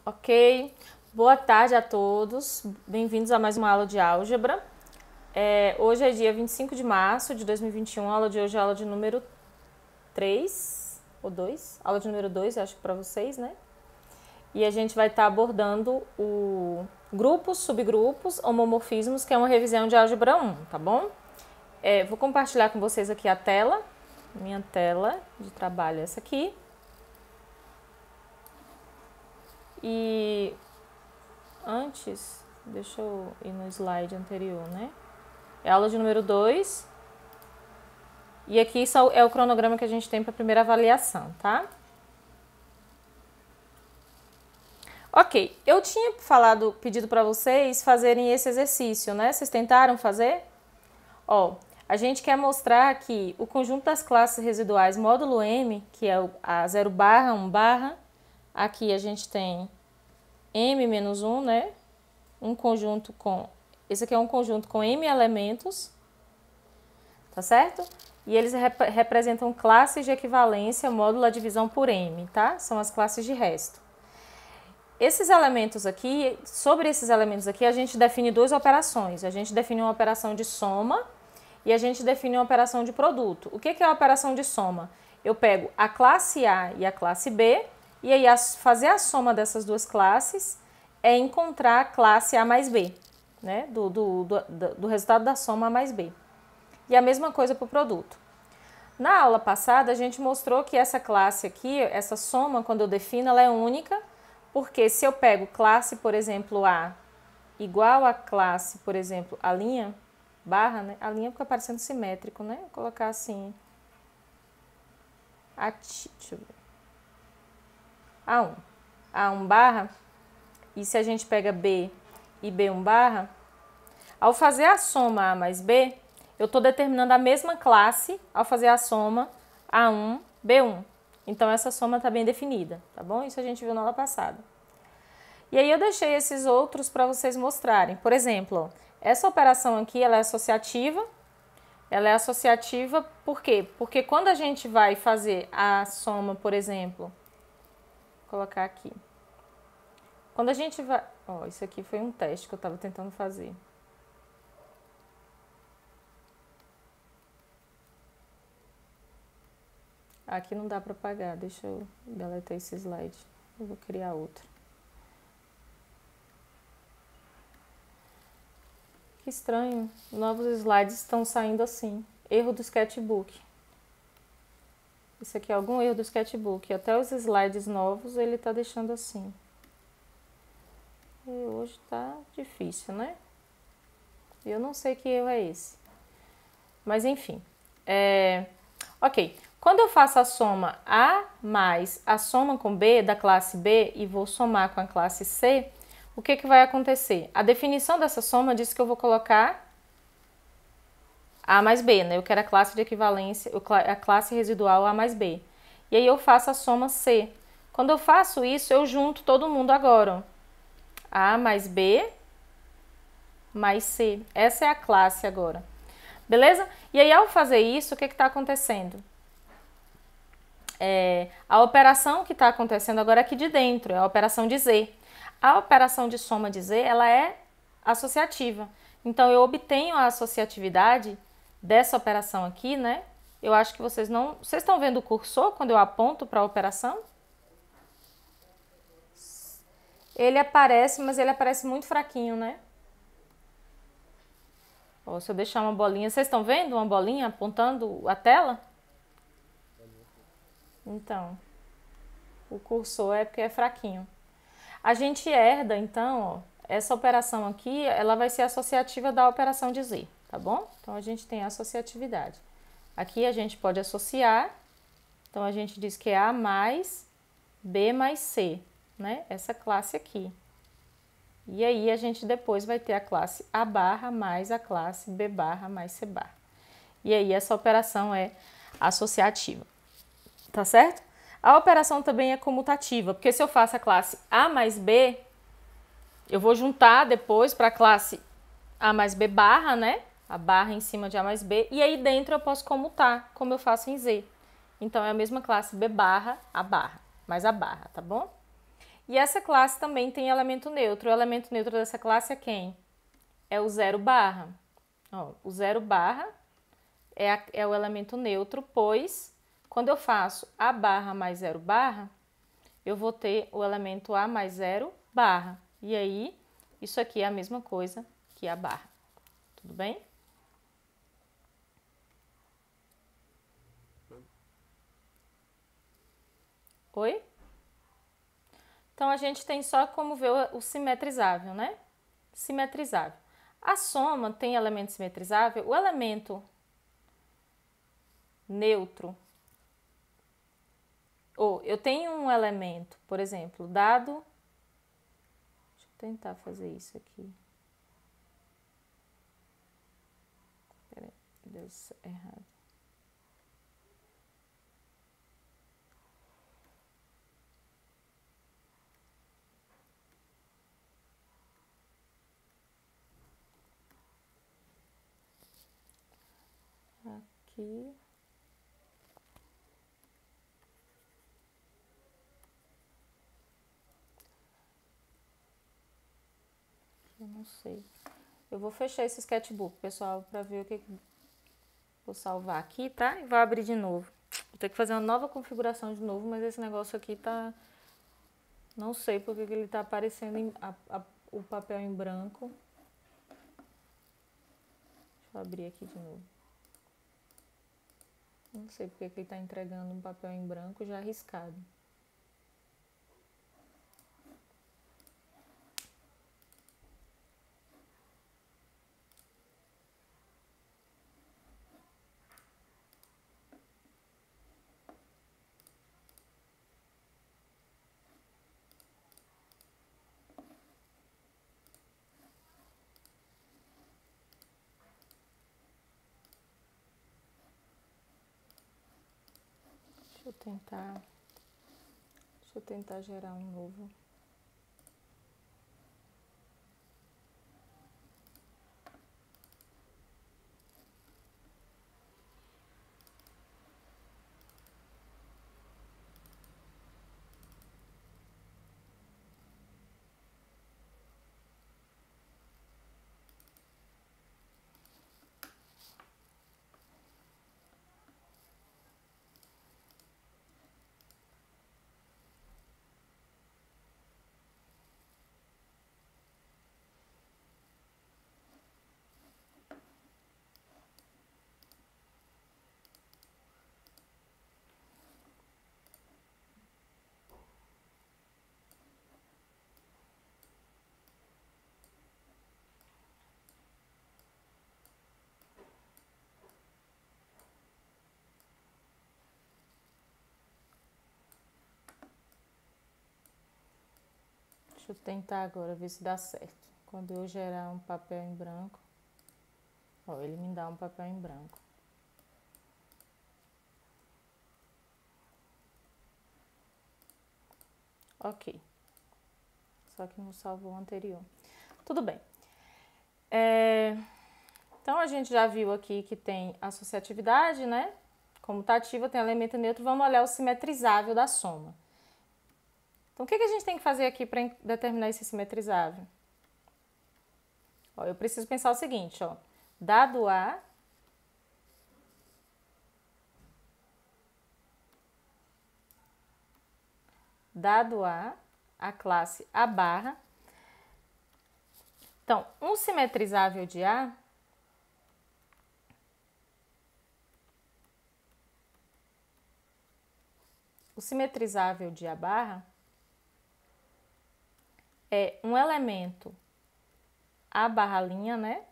Ok, boa tarde a todos, bem-vindos a mais uma aula de álgebra. Hoje é dia 25 de março de 2021, a aula de hoje é a aula de número 3 ou 2, aula de número 2, acho que para vocês, né? E a gente vai estar abordando o grupos, subgrupos, homomorfismos, que é uma revisão de álgebra 1, tá bom? Vou compartilhar com vocês aqui a tela, minha tela de trabalho é essa aqui. E antes, deixa eu ir no slide anterior, né? É a aula de número 2. E aqui é o cronograma que a gente tem para a primeira avaliação, tá? Ok, eu tinha pedido para vocês fazerem esse exercício, né? Vocês tentaram fazer? Ó, a gente quer mostrar aqui o conjunto das classes residuais módulo M, que é a 0 barra, 1 barra. Aqui a gente tem M menos 1, né? Esse aqui é um conjunto com M elementos, tá certo? E eles representam classes de equivalência módulo a divisão por M, tá? São as classes de resto. Esses elementos aqui, sobre esses elementos aqui, a gente define duas operações. A gente define uma operação de soma e a gente define uma operação de produto. O que é a operação de soma? Eu pego a classe A e a classe B, e aí fazer a soma dessas duas classes é encontrar a classe A mais B, né? Do resultado da soma A mais B. E a mesma coisa para o produto. Na aula passada, a gente mostrou que essa classe aqui, essa soma, quando eu defino, ela é única, porque se eu pego classe, por exemplo, A igual a classe, por exemplo, a linha, barra, né? A linha fica parecendo simétrico, né? Vou colocar assim, deixa eu ver. A1 barra, e se a gente pega B e B1 barra, ao fazer a soma A mais B, eu estou determinando a mesma classe ao fazer a soma A1, B1. Então, essa soma está bem definida, tá bom? Isso a gente viu na aula passada. E aí, eu deixei esses outros para vocês mostrarem. Por exemplo, essa operação aqui, ela é associativa. Ela é associativa por quê? Porque quando a gente vai fazer a soma, por exemplo, vou colocar aqui. Quando a gente vai... Ó, isso aqui foi um teste que eu estava tentando fazer. Aqui não dá para apagar, deixa eu deletar esse slide. Eu vou criar outro. Que estranho, novos slides estão saindo assim. Erro do sketchbook. Isso aqui é algum erro do sketchbook. Até os slides novos ele tá deixando assim. E hoje tá difícil, né? Eu não sei que erro é esse. Mas enfim. Ok. Quando eu faço a soma A mais a soma com B da classe B e vou somar com a classe C, o que vai acontecer? A definição dessa soma diz que eu vou colocar A mais B, né? Eu quero a classe de equivalência, a classe residual A mais B. E aí eu faço a soma C. Quando eu faço isso, eu junto todo mundo agora. A mais B mais C. Essa é a classe agora. Beleza? E aí, ao fazer isso, o que está acontecendo? A operação que está acontecendo agora aqui de dentro, é a operação de Z. A operação de soma de Z, ela é associativa. Então, eu obtenho a associatividade dessa operação aqui, né? Eu acho que vocês não... Vocês estão vendo o cursor quando eu aponto para a operação? Ele aparece, mas ele aparece muito fraquinho, né? Ó, se eu deixar uma bolinha... Vocês estão vendo uma bolinha apontando a tela? Então, o cursor é porque é fraquinho. A gente herda, então, ó, essa operação aqui, ela vai ser associativa da operação de Z, tá bom? Então, a gente tem a associatividade. Aqui a gente pode associar, então a gente diz que é A mais B mais C, né? Essa classe aqui. E aí, a gente depois vai ter a classe A barra mais a classe B barra mais C barra. E aí, essa operação é associativa. Tá certo? A operação também é comutativa, porque se eu faço a classe A mais B, eu vou juntar depois para a classe A mais B barra, né? A barra em cima de A mais B, e aí dentro eu posso comutar, como eu faço em Z. Então, é a mesma classe B barra, A barra, mais a barra, tá bom? E essa classe também tem elemento neutro. O elemento neutro dessa classe é quem? É o 0 barra. Ó, o 0 barra é o elemento neutro, pois quando eu faço A barra mais 0 barra, eu vou ter o elemento A mais 0 barra. E aí, isso aqui é a mesma coisa que a barra. Tudo bem? Oi? Então, a gente tem só como ver o simetrizável, né? Simetrizável. A soma tem elemento simetrizável. O elemento neutro, ou eu tenho um elemento, por exemplo, dado... Deixa eu tentar fazer isso aqui. Peraí, deu errado. Aqui. Eu não sei. Eu vou fechar esse sketchbook, pessoal, para ver o que vou salvar aqui, tá? E vou abrir de novo. Vou ter que fazer uma nova configuração de novo, mas esse negócio aqui tá... Não sei porque que ele tá aparecendo o papel em branco. Deixa eu abrir aqui de novo. Não sei porque que ele tá entregando um papel em branco já riscado. Deixa eu tentar gerar um novo. Deixa eu tentar agora ver se dá certo. Quando eu gerar um papel em branco, ó, ele me dá um papel em branco. Ok. Só que não salvou o anterior. Tudo bem. Então, a gente já viu aqui que tem associatividade, né? Como tá ativa, tem elemento neutro. Vamos olhar o simetrizável da soma. Então, o que a gente tem que fazer aqui para determinar esse simetrizável? Ó, eu preciso pensar o seguinte, ó. Dado A, a classe A barra. Então, um simetrizável de A o simetrizável de A barra é um elemento A barra linha, né?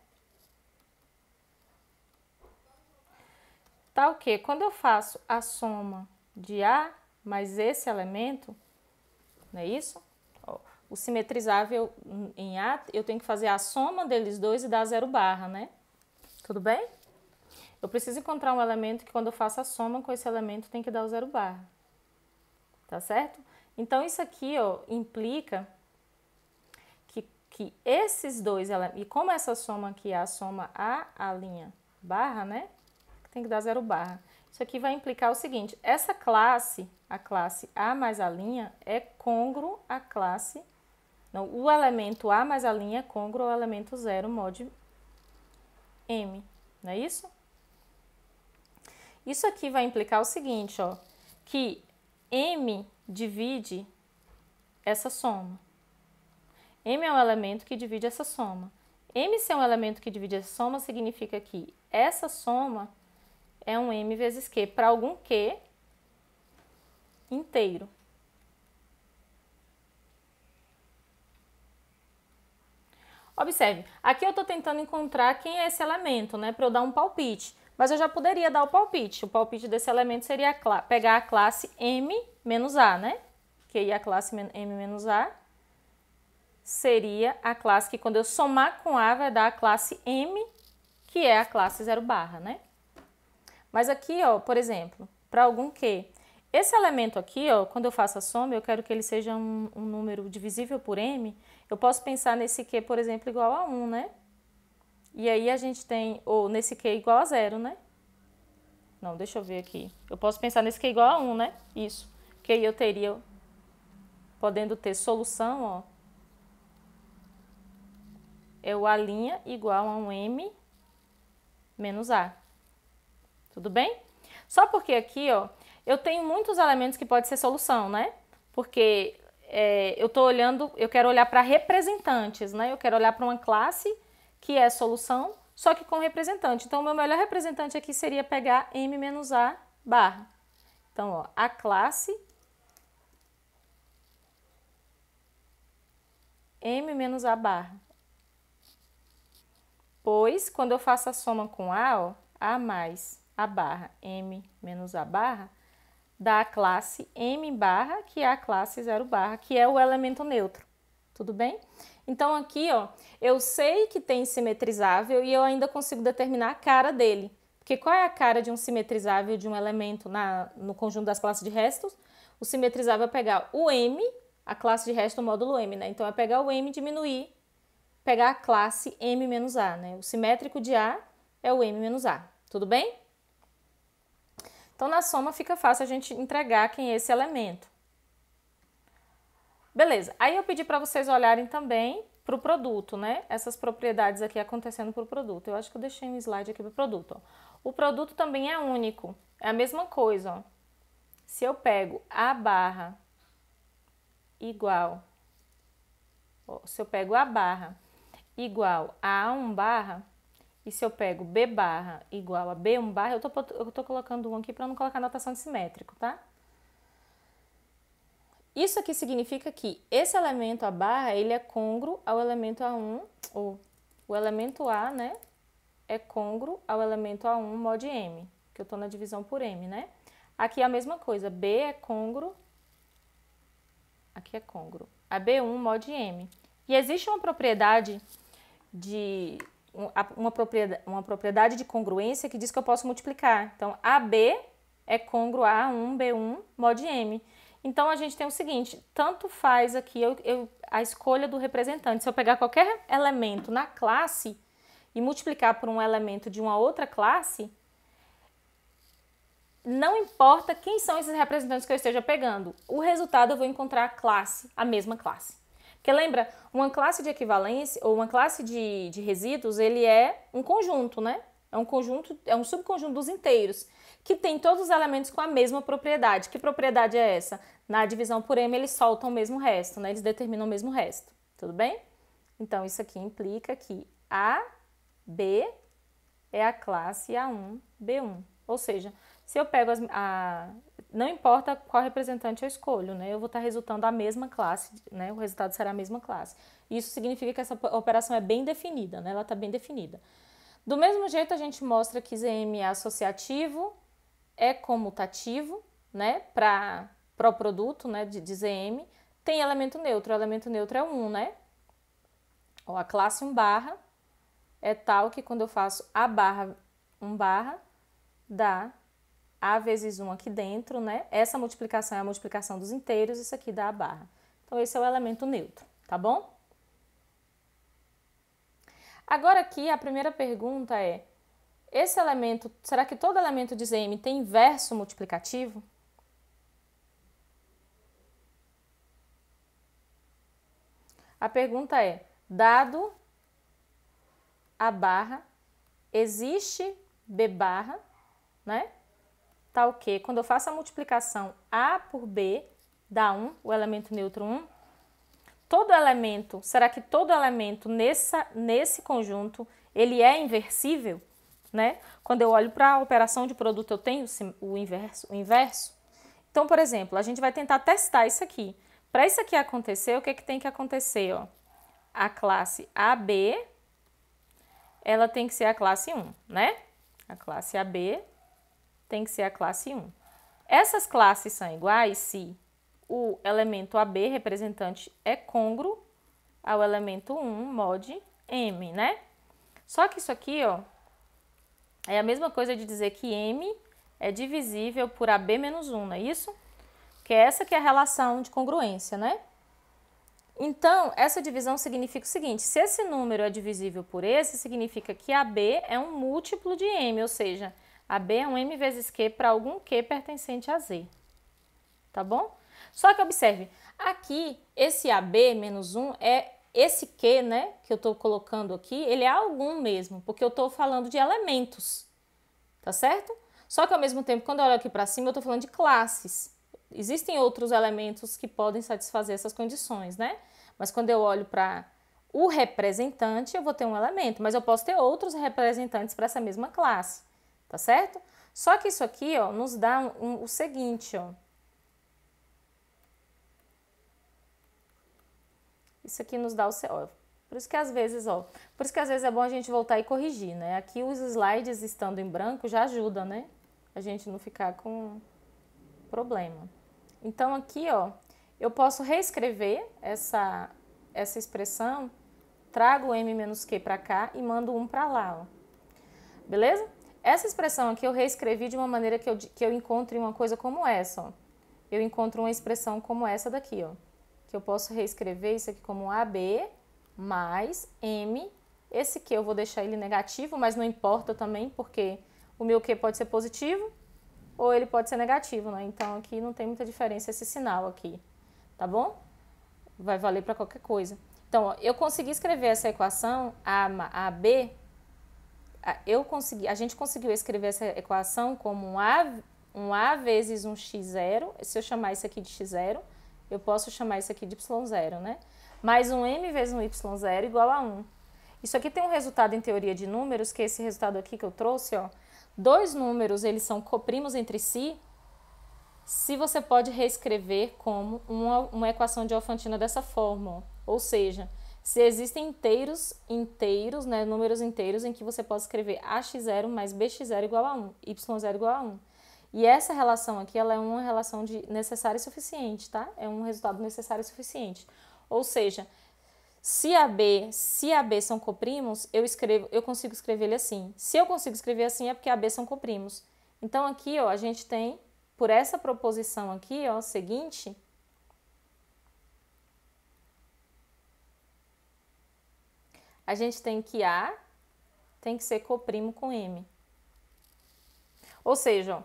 Tá o quê? Quando eu faço a soma de A mais esse elemento, não é isso? Ó, o simetrizável em A, eu tenho que fazer a soma deles dois e dar 0 barra, né? Tudo bem? Eu preciso encontrar um elemento que quando eu faço a soma com esse elemento tem que dar o 0 barra. Tá certo? Então, isso aqui, ó, implica que esses dois elementos, e como essa soma aqui é a soma A linha barra, né? Tem que dar 0 barra. Isso aqui vai implicar o seguinte, essa classe, a classe A mais a linha, é congruo à classe... Não, o elemento A mais a linha é congruo ao elemento 0 mod M, não é isso? Isso aqui vai implicar o seguinte, ó, que M divide essa soma. M é um elemento que divide essa soma. M ser um elemento que divide essa soma significa que essa soma é um M vezes Q, para algum Q inteiro. Observe, aqui eu estou tentando encontrar quem é esse elemento, né, para eu dar um palpite. Mas eu já poderia dar o palpite. O palpite desse elemento seria pegar a classe M menos A, né? Que aí a classe M menos A seria a classe que quando eu somar com A vai dar a classe M, que é a classe 0 barra, né? Mas aqui, ó, por exemplo, para algum Q, esse elemento aqui, ó, quando eu faço a soma, eu quero que ele seja um número divisível por M, eu posso pensar nesse Q, por exemplo, igual a 1, né? E aí a gente tem, ou nesse Q igual a 0, né? Não, deixa eu ver aqui. Eu posso pensar nesse Q igual a 1, né? Isso. Que aí eu teria, podendo ter solução, ó, é o A' igual a um M menos A. Tudo bem? Só porque aqui, ó, eu tenho muitos elementos que pode ser solução, né? Porque eu quero olhar para representantes, né? Eu quero olhar para uma classe que é solução, só que com representante. Então, o meu melhor representante aqui seria pegar M menos A barra. Então, ó, a classe M menos A barra. Pois, quando eu faço a soma com A, ó, A mais A barra, M menos A barra, dá a classe M barra, que é a classe 0 barra, que é o elemento neutro. Tudo bem? Então, aqui, ó, eu sei que tem simetrizável e eu ainda consigo determinar a cara dele. Porque qual é a cara de um simetrizável de um elemento no conjunto das classes de restos? O simetrizável é pegar o M, a classe de resto módulo M, né? Então, é pegar o M e diminuir, pegar a classe M menos A, né? O simétrico de A é o M menos A. Tudo bem? Então, na soma fica fácil a gente entregar quem é esse elemento. Beleza, aí eu pedi para vocês olharem também para o produto, né? Essas propriedades aqui acontecendo para o produto. Eu acho que eu deixei um slide aqui para o produto. Ó. O produto também é único, é a mesma coisa. Ó. Se eu pego A barra igual, ó, se eu pego A barra igual a A1 barra, e se eu pego B barra igual a B1 barra, eu tô colocando um aqui para não colocar notação de simétrico, tá? Isso aqui significa que esse elemento A barra, ele é congruo ao elemento A1, ou o elemento A, né, é congruo ao elemento A1 mod M, que eu estou na divisão por M, né? Aqui é a mesma coisa, B é congruo, aqui é congruo, a B1 mod M. E existe uma propriedade uma propriedade de congruência que diz que eu posso multiplicar. Então, AB é congruo a A1, B1 mod M. Então, a gente tem o seguinte, tanto faz aqui a escolha do representante. Se eu pegar qualquer elemento na classe e multiplicar por um elemento de uma outra classe, não importa quem são esses representantes que eu esteja pegando. O resultado eu vou encontrar a classe, a mesma classe. Porque lembra, uma classe de equivalência ou uma classe de resíduos, ele é um conjunto, né? É um conjunto, é um subconjunto dos inteiros, que tem todos os elementos com a mesma propriedade. Que propriedade é essa? Na divisão por M, eles soltam o mesmo resto, né? Eles determinam o mesmo resto. Tudo bem? Então, isso aqui implica que A, B é a classe A1, B1. Ou seja, se eu pego não importa qual representante eu escolho, né? Eu vou estar resultando a mesma classe, né? O resultado será a mesma classe. Isso significa que essa operação é bem definida, né? Ela está bem definida. Do mesmo jeito, a gente mostra que ZM é associativo, é comutativo, né? Para o produto, né? De ZM. Tem elemento neutro. O elemento neutro é 1, né? Ó, a classe 1 barra é tal que quando eu faço A barra 1 barra, dá A vezes 1 aqui dentro, né? Essa multiplicação é a multiplicação dos inteiros, isso aqui dá A barra. Então, esse é o elemento neutro, tá bom? Agora aqui, a primeira pergunta é esse elemento, será que todo elemento de M tem inverso multiplicativo? A pergunta é, dado A barra, existe B barra, né? Tá o quê? Quando eu faço a multiplicação A por B, dá 1, o elemento neutro 1. Todo elemento, será que todo elemento nesse conjunto, ele é inversível, né? Quando eu olho para a operação de produto, eu tenho o inverso. Então, por exemplo, a gente vai tentar testar isso aqui. Para isso aqui acontecer, o que tem que acontecer? Ó? A classe AB, ela tem que ser a classe 1, né? A classe AB tem que ser a classe 1. Essas classes são iguais se o elemento AB, representante, é côngruo ao elemento 1, mod M, né? Só que isso aqui, ó, é a mesma coisa de dizer que M é divisível por AB menos 1, não é isso? Que é essa que é a relação de congruência, né? Então, essa divisão significa o seguinte, se esse número é divisível por esse, significa que AB é um múltiplo de M, ou seja, AB é um M vezes Q para algum Q pertencente a Z, tá bom? Só que observe, aqui, esse AB menos 1 é esse Q, né, que eu estou colocando aqui, ele é algum mesmo, porque eu estou falando de elementos, tá certo? Só que ao mesmo tempo, quando eu olho aqui para cima, eu estou falando de classes. Existem outros elementos que podem satisfazer essas condições, né? Mas quando eu olho para o representante, eu vou ter um elemento, mas eu posso ter outros representantes para essa mesma classe, tá certo? Só que isso aqui, ó, nos dá o seguinte, ó. Isso aqui nos dá ó, por isso que às vezes é bom a gente voltar e corrigir, né? Aqui os slides estando em branco já ajuda, né? A gente não ficar com problema. Então aqui, ó, eu posso reescrever essa expressão, trago o M menos Q para cá e mando 1 para lá, ó. Beleza? Essa expressão aqui eu reescrevi de uma maneira que eu encontre uma coisa como essa, ó. Eu encontro uma expressão como essa daqui, ó. Que eu posso reescrever isso aqui como AB mais M. Esse Q eu vou deixar ele negativo, mas não importa também, porque o meu Q pode ser positivo ou ele pode ser negativo, né? Então aqui não tem muita diferença esse sinal aqui, tá bom? Vai valer para qualquer coisa. Então, ó, eu consegui escrever essa equação, AB, a gente conseguiu escrever essa equação como um A vezes um x0, se eu chamar isso aqui de x0, eu posso chamar isso aqui de y0, né? Mais um M vezes um y0 igual a 1. Isso aqui tem um resultado em teoria de números, que é esse resultado aqui que eu trouxe, ó. Dois números, eles são coprimos entre si, se você pode reescrever como uma equação de Alfantina dessa forma, ó. Ou seja, se existem inteiros, né, números inteiros em que você pode escrever ax0 mais bx0 igual a 1, y0 igual a 1. E essa relação aqui, ela é uma relação de necessária e suficiente, tá? É um resultado necessário e suficiente. Ou seja, se AB são coprimos, eu consigo escrever ele assim. Se eu consigo escrever assim, é porque AB são coprimos. Então, aqui, ó, a gente tem, por essa proposição aqui, ó, seguinte, a gente tem que A tem que ser coprimo com M. Ou seja,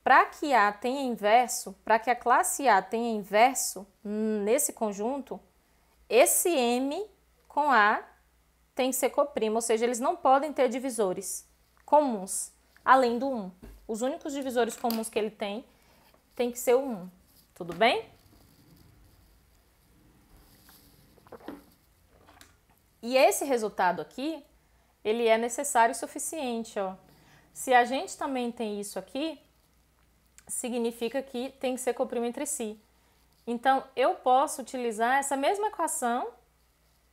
para que A tenha inverso, para que a classe A tenha inverso nesse conjunto, esse M com A tem que ser coprimo, ou seja, eles não podem ter divisores comuns, além do 1. Os únicos divisores comuns que ele tem que ser o 1. Tudo bem? E esse resultado aqui, ele é necessário e suficiente, ó. Se a gente também tem isso aqui, significa que tem que ser coprimo entre si. Então, eu posso utilizar essa mesma equação,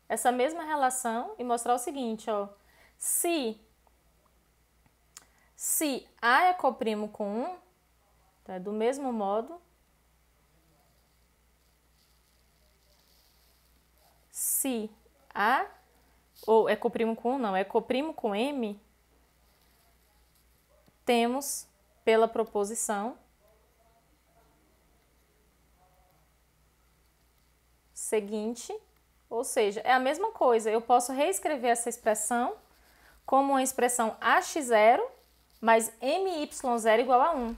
essa mesma relação e mostrar o seguinte, ó. Se A é coprimo com 1, tá? Do mesmo modo, se A, ou é coprimo com 1, não, é coprimo com M, temos pela proposição seguinte, ou seja, é a mesma coisa, eu posso reescrever essa expressão como uma expressão AX0 mais MY0 igual a 1.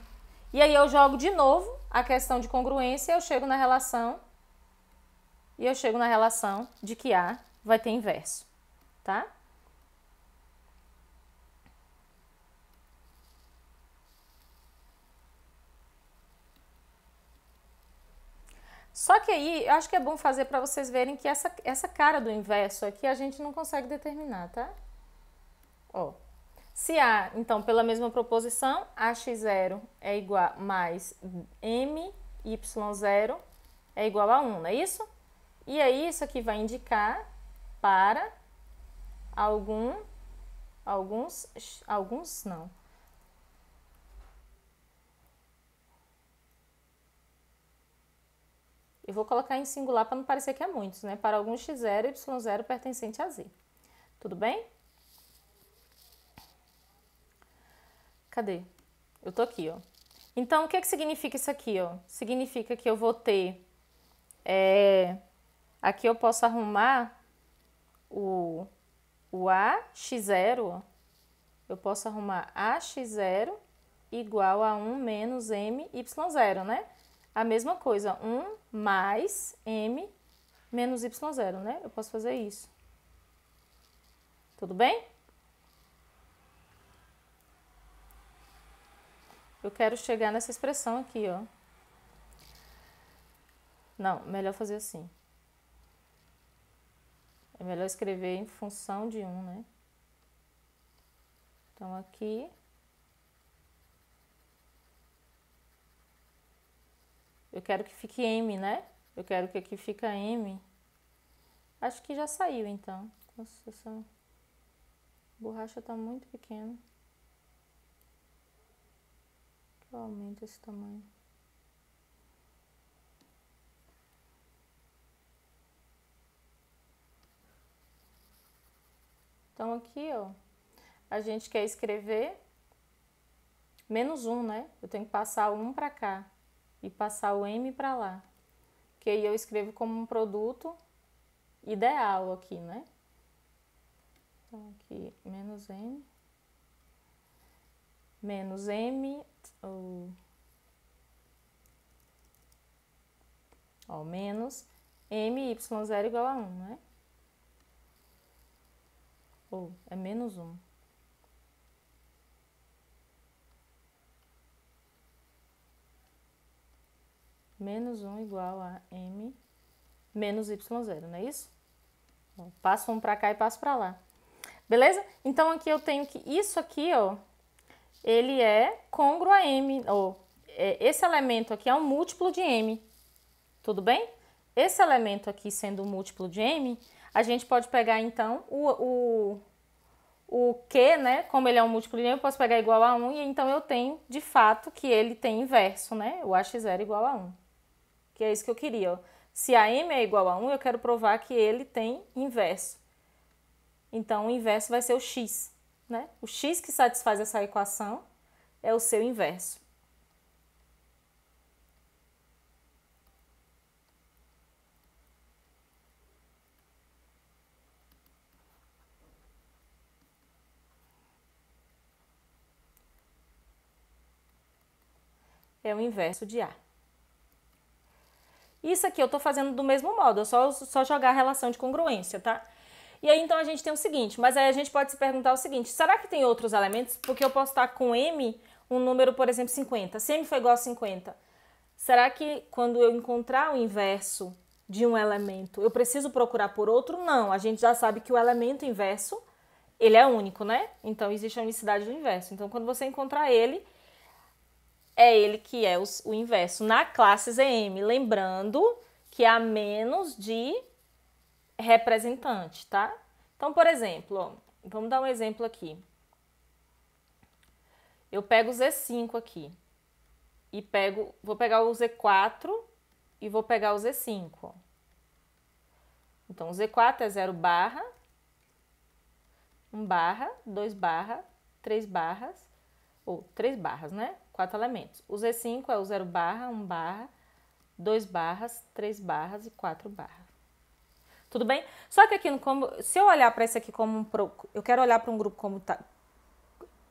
E aí eu jogo de novo a questão de congruência e eu chego na relação de que A vai ter inverso, tá? Só que aí, eu acho que é bom fazer para vocês verem que essa cara do inverso aqui a gente não consegue determinar, tá? Ó, se A, então, pela mesma proposição, AX0 é igual mais MY0 é igual a 1, não é isso? E aí, isso aqui vai indicar para alguns não. Eu vou colocar em singular para não parecer que é muitos, né? Para algum x0 e y0 pertencente a z. Tudo bem? Cadê? Eu tô aqui, ó. Então, o que significa isso aqui, ó? Significa que eu vou ter... aqui eu posso arrumar o AX0, ó. Eu posso arrumar AX0 igual a 1 menos MY0, né? A mesma coisa, 1 mais M menos Y0, né? Eu posso fazer isso. Tudo bem? Eu quero chegar nessa expressão aqui, ó. Não, melhor fazer assim. É melhor escrever em função de 1, né? Então, aqui... eu quero que fique M, né? Eu quero que aqui fica M. Acho que já saiu, então. Nossa, essa borracha tá muito pequena. Eu aumento esse tamanho. Então, aqui, ó, a gente quer escrever menos 1, né? Eu tenho que passar o 1 para cá e passar o M para lá. Que aí eu escrevo como um produto ideal aqui, né? Então, aqui, menos M, menos MY0 igual a 1, né? Ou é menos 1. Menos 1 igual a M menos Y0, não é isso? Bom, passo 1 para cá e passo para lá. Beleza? Então, aqui eu tenho que isso aqui, ó, ele é congruo a M, ou esse elemento aqui é um múltiplo de M. Tudo bem? Esse elemento aqui sendo um múltiplo de M, a gente pode pegar, então, o Q, né? Como ele é um múltiplo de M, eu posso pegar igual a 1, e então eu tenho, de fato, que ele tem inverso, né? O AX0 igual a 1. Que é isso que eu queria, ó. Se a M é igual a 1, eu quero provar que ele tem inverso. Então, o inverso vai ser o x, né? O x que satisfaz essa equação é o seu inverso. É o inverso de A. Isso aqui eu tô fazendo do mesmo modo, é só jogar a relação de congruência, tá? E aí, então, a gente tem o seguinte, mas aí a gente pode se perguntar o seguinte, será que tem outros elementos? Porque eu posso estar com M, um número, por exemplo, 50. Se M for igual a 50, será que quando eu encontrar o inverso de um elemento, eu preciso procurar por outro? Não, a gente já sabe que o elemento inverso, ele é único, né? Então, existe a unicidade do inverso. Então, quando você encontrar ele, é ele que é o inverso na classe ZM. Lembrando que há menos de representante, tá? Então, por exemplo, ó, vamos dar um exemplo aqui. Eu pego o Z5 aqui e vou pegar o Z4 e vou pegar o Z5, ó. Então, o Z4 é 0 barra, 1 barra, 2 barra, 3 barras, ou 3 barras, né? 4 elementos. O Z5 é o 0 barra, 1 barra, 2 barras, 3 barras e 4 barras. Tudo bem? Só que aqui, se eu olhar para isso aqui como eu quero olhar para um grupo como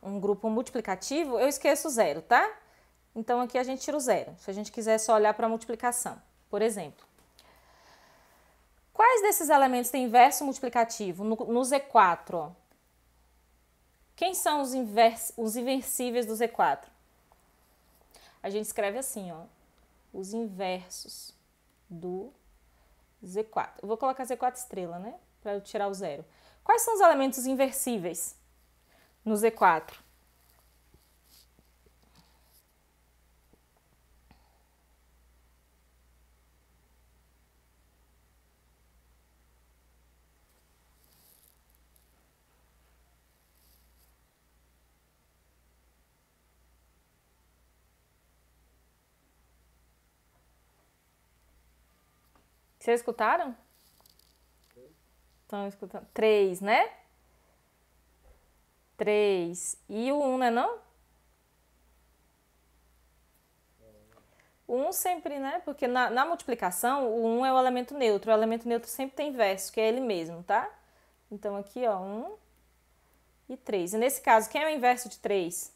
um grupo multiplicativo, eu esqueço o zero, tá? Então aqui a gente tira o zero. Se a gente quiser só olhar para a multiplicação, por exemplo. Quais desses elementos têm inverso multiplicativo? No Z4, ó. Quem são os inversíveis do Z4? A gente escreve assim, ó. Os inversos do Z4. Eu vou colocar Z4 estrela, né? Para eu tirar o zero. Quais são os elementos inversíveis no Z4? Vocês escutaram? Estão escutando? 3, né? 3. E o 1, né não? O 1 sempre, né? Porque na multiplicação, o 1 é o elemento neutro. O elemento neutro sempre tem inverso, que é ele mesmo, tá? Então aqui, ó, 1 e 3. E nesse caso, quem é o inverso de 3?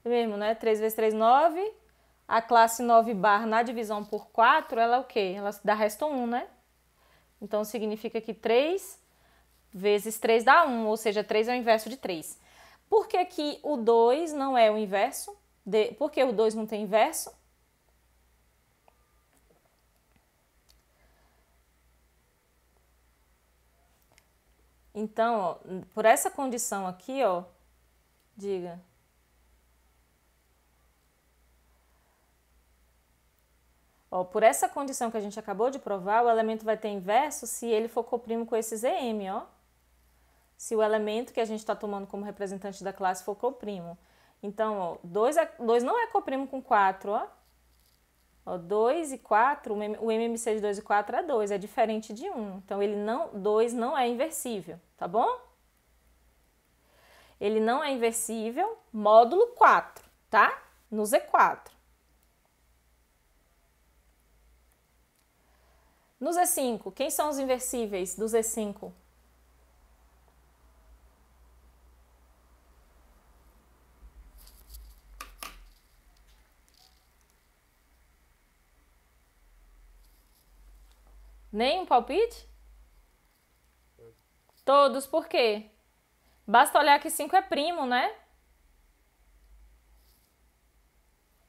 O mesmo, né? 3 vezes 3, 9. A classe 9 bar na divisão por 4, ela é o quê? Ela dá resto 1, né? Então significa que 3 vezes 3 dá 1, ou seja, 3 é o inverso de 3. Por que que o 2 não é o inverso? Por que o 2 não tem inverso? Então, ó, por essa condição aqui, ó, diga. Ó, por essa condição que a gente acabou de provar, o elemento vai ter inverso se ele for coprimo com esse ZM, ó. Se o elemento que a gente está tomando como representante da classe for coprimo. Então, ó, 2 não é coprimo com 4, ó. Ó, 2 e 4, o MMC de 2 e 4 é 2, é diferente de 1. Então, 2 não é inversível, tá bom? Ele não é inversível, módulo 4, tá? No Z4. No Z5, quem são os inversíveis do Z5? Nem um palpite? Todos, por quê? Basta olhar que 5 é primo, né?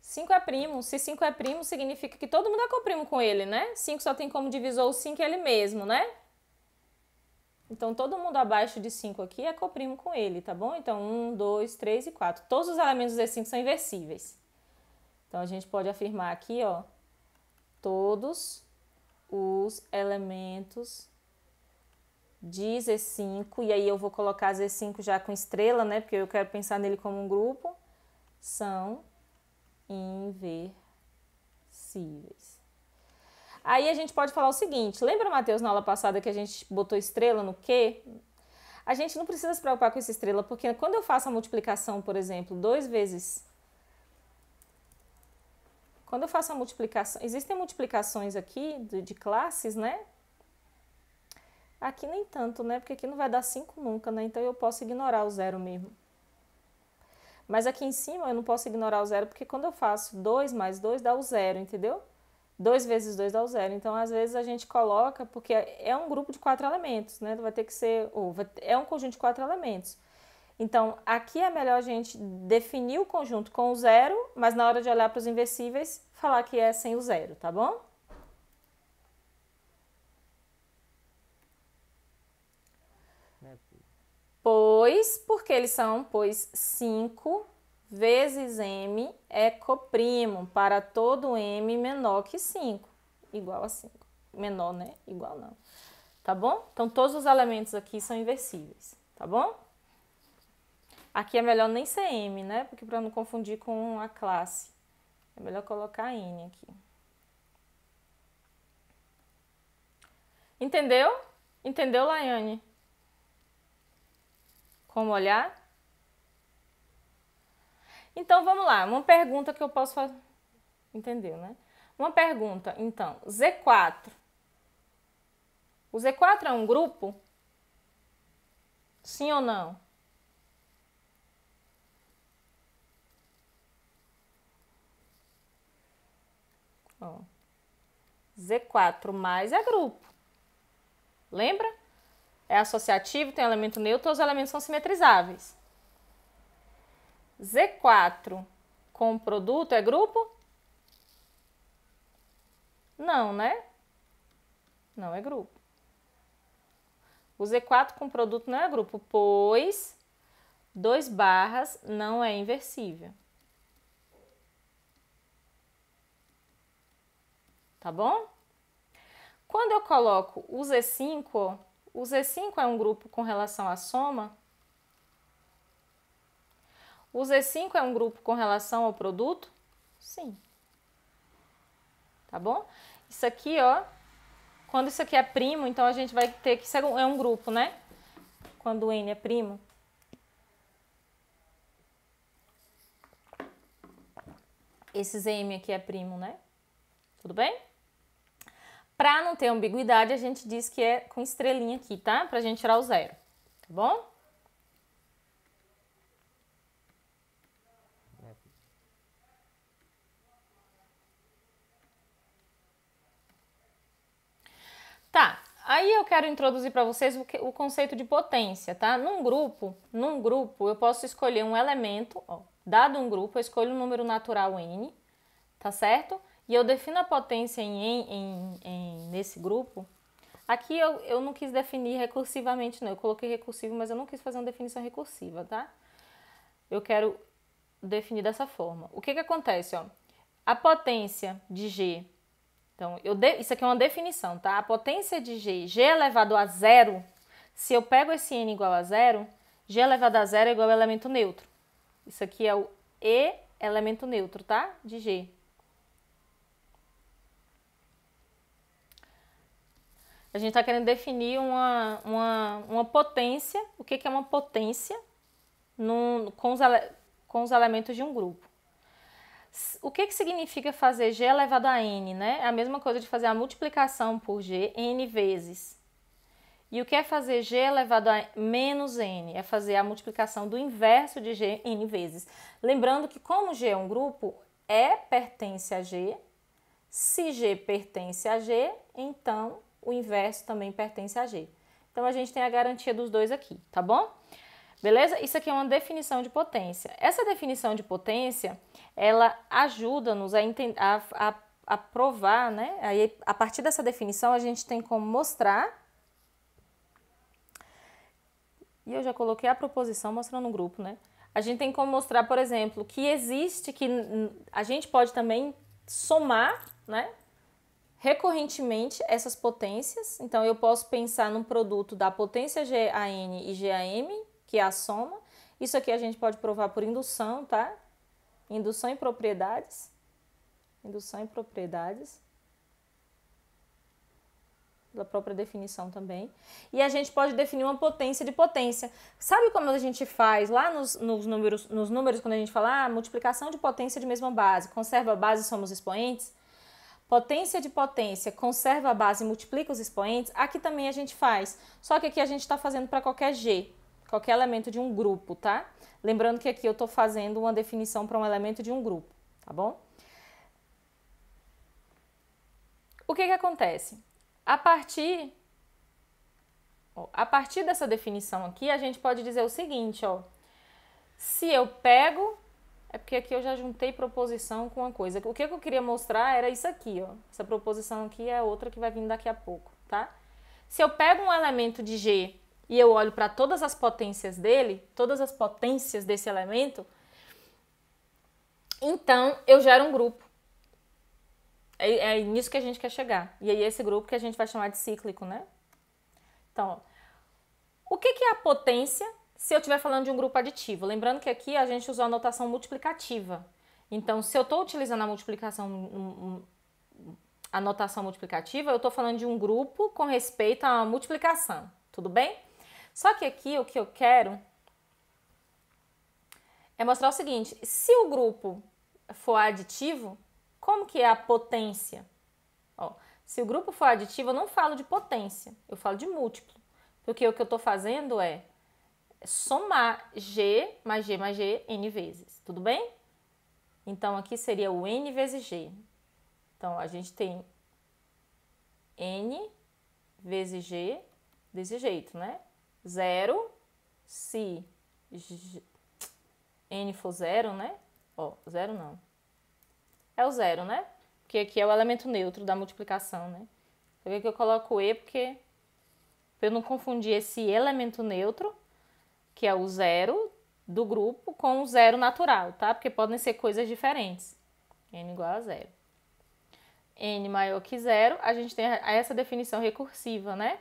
5 é primo. Se 5 é primo, significa que todo mundo é coprimo com ele, né? 5 só tem como divisor o 5 ele mesmo, né? Então, todo mundo abaixo de 5 aqui é coprimo com ele, tá bom? Então, 1, 2, 3 e 4. Todos os elementos do Z5 são inversíveis. Então, a gente pode afirmar aqui, ó, todos os elementos de Z5, e aí eu vou colocar Z5 já com estrela, né? Porque eu quero pensar nele como um grupo, são inversíveis. Aí a gente pode falar o seguinte, lembra, Matheus, na aula passada que a gente botou estrela no Q? A gente não precisa se preocupar com essa estrela, porque quando eu faço a multiplicação, por exemplo, 2 vezes... Quando eu faço a multiplicação... Existem multiplicações aqui de classes, né? Aqui nem tanto, né? Porque aqui não vai dar 5 nunca, né? Então eu posso ignorar o zero mesmo. Mas aqui em cima eu não posso ignorar o zero, porque quando eu faço 2 mais 2 dá o zero, entendeu? 2 vezes 2 dá o zero. Então, às vezes, a gente coloca, porque é um grupo de 4 elementos, né? Vai ter que ser, é um conjunto de 4 elementos. Então, aqui é melhor a gente definir o conjunto com o zero, mas na hora de olhar para os inversíveis, falar que é sem o zero, tá bom? Porque eles são, pois 5 vezes m é coprimo para todo m menor que 5, igual a 5. Menor, né? Igual não. Tá bom? Então, todos os elementos aqui são inversíveis, tá bom? Aqui é melhor nem ser m, né? Porque para não confundir com a classe, é melhor colocar n aqui. Entendeu? Entendeu, Laiane? Como olhar? Então, vamos lá. Uma pergunta que eu posso fazer. Entendeu, né? Uma pergunta, então, Z4. O Z4 é um grupo? Sim ou não? Ó, Z4 mais é grupo. Lembra? É associativo, tem elemento neutro, os elementos são simetrizáveis. Z4 com produto é grupo? Não, né? Não é grupo. O Z4 com produto não é grupo, pois 2 barras não é inversível. Tá bom? Quando eu coloco o Z5, ó, o Z5 é um grupo com relação à soma. O Z5 é um grupo com relação ao produto? Sim. Tá bom? Isso aqui, ó, quando isso aqui é primo, então a gente vai ter que ser um grupo, né? Quando o N é primo. Esse ZM aqui é primo, né? Tudo bem? Para não ter ambiguidade, a gente diz que é com estrelinha aqui, tá? Pra gente tirar o zero, tá bom? Tá, aí eu quero introduzir para vocês o conceito de potência, tá? Num grupo eu posso escolher um elemento, ó, dado um grupo, eu escolho um número natural n, tá certo? E eu defino a potência nesse grupo. Aqui eu não quis definir recursivamente, não. Eu coloquei recursivo, mas eu não quis fazer uma definição recursiva, tá? Eu quero definir dessa forma. O que que acontece, ó? A potência de G. Então, isso aqui é uma definição, tá? A potência de G elevado a zero, se eu pego esse N igual a zero, G elevado a zero é igual ao elemento neutro. Isso aqui é o E elemento neutro, tá? De G. A gente está querendo definir uma potência. O que é uma potência com os elementos de um grupo? O que significa fazer G elevado a N, né? É a mesma coisa de fazer a multiplicação por G N vezes. E o que é fazer G elevado a menos N? É fazer a multiplicação do inverso de G N vezes. Lembrando que como G é um grupo, E pertence a G. Se G pertence a G, então o inverso também pertence a G. Então, a gente tem a garantia dos dois aqui, tá bom? Beleza? Isso aqui é uma definição de potência. Essa definição de potência, ela ajuda-nos a provar, né? Aí, a partir dessa definição, a gente tem como mostrar. E eu já coloquei a proposição mostrando no grupo, né? A gente tem como mostrar, por exemplo, que a gente pode também somar, né? Recorrentemente essas potências. Então, eu posso pensar num produto da potência GAN e GAM, que é a soma. Isso aqui a gente pode provar por indução, tá? Indução e propriedades. Indução e propriedades. Pela própria definição também. E a gente pode definir uma potência de potência. Sabe como a gente faz lá nos números, quando a gente fala multiplicação de potência de mesma base, conserva a base e soma os expoentes? Potência de potência, conserva a base e multiplica os expoentes. Aqui também a gente faz, só que aqui a gente está fazendo para qualquer G, qualquer elemento de um grupo, tá? Lembrando que aqui eu estou fazendo uma definição para um elemento de um grupo, tá bom? O que acontece? A partir dessa definição aqui, a gente pode dizer o seguinte, ó. Se eu pego... É porque aqui eu já juntei proposição com uma coisa. O que eu queria mostrar era isso aqui, ó. Essa proposição aqui é outra que vai vir daqui a pouco, tá? Se eu pego um elemento de G e eu olho para todas as potências dele, todas as potências desse elemento, então eu gero um grupo. É nisso que a gente quer chegar. E aí esse grupo que a gente vai chamar de cíclico, né? Então, ó, o que é a potência se eu estiver falando de um grupo aditivo? Lembrando que aqui a gente usou a notação multiplicativa. Então, se eu estou utilizando a notação multiplicativa, eu estou falando de um grupo com respeito à multiplicação, tudo bem? Só que aqui o que eu quero é mostrar o seguinte: se o grupo for aditivo, Como que é a potência? Ó, se o grupo for aditivo, eu não falo de potência, eu falo de múltiplo. Porque o que eu estou fazendo é somar G mais G mais G N vezes, tudo bem? Então, aqui seria o N vezes G. Então, a gente tem N vezes G desse jeito, né? 0, se N for 0, né? Ó, 0 não. É o 0, né? Porque aqui é o elemento neutro da multiplicação, né? Por que eu coloco E? Porque para eu não confundir esse elemento neutro, que é o 0 do grupo, com o 0 natural, tá? Porque podem ser coisas diferentes. N igual a 0. N maior que 0, a gente tem essa definição recursiva, né?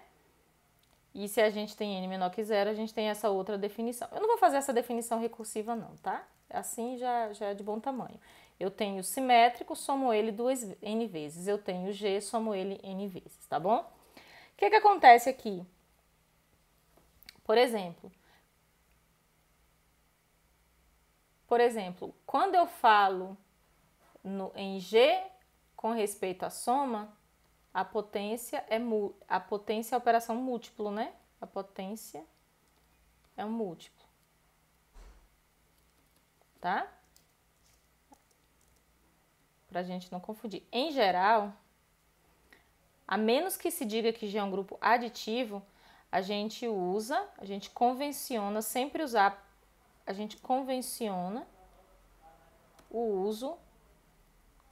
E se a gente tem N menor que 0, a gente tem essa outra definição. Eu não vou fazer essa definição recursiva não, tá? Assim já é de bom tamanho. Eu tenho simétrico, somo ele N vezes. Eu tenho G, somo ele N vezes, tá bom? O que acontece aqui? Por exemplo, quando eu falo em G com respeito à soma, a potência é a operação múltiplo, né? A potência é um múltiplo. Tá? Pra gente não confundir. Em geral, a menos que se diga que G é um grupo aditivo, a gente convenciona o uso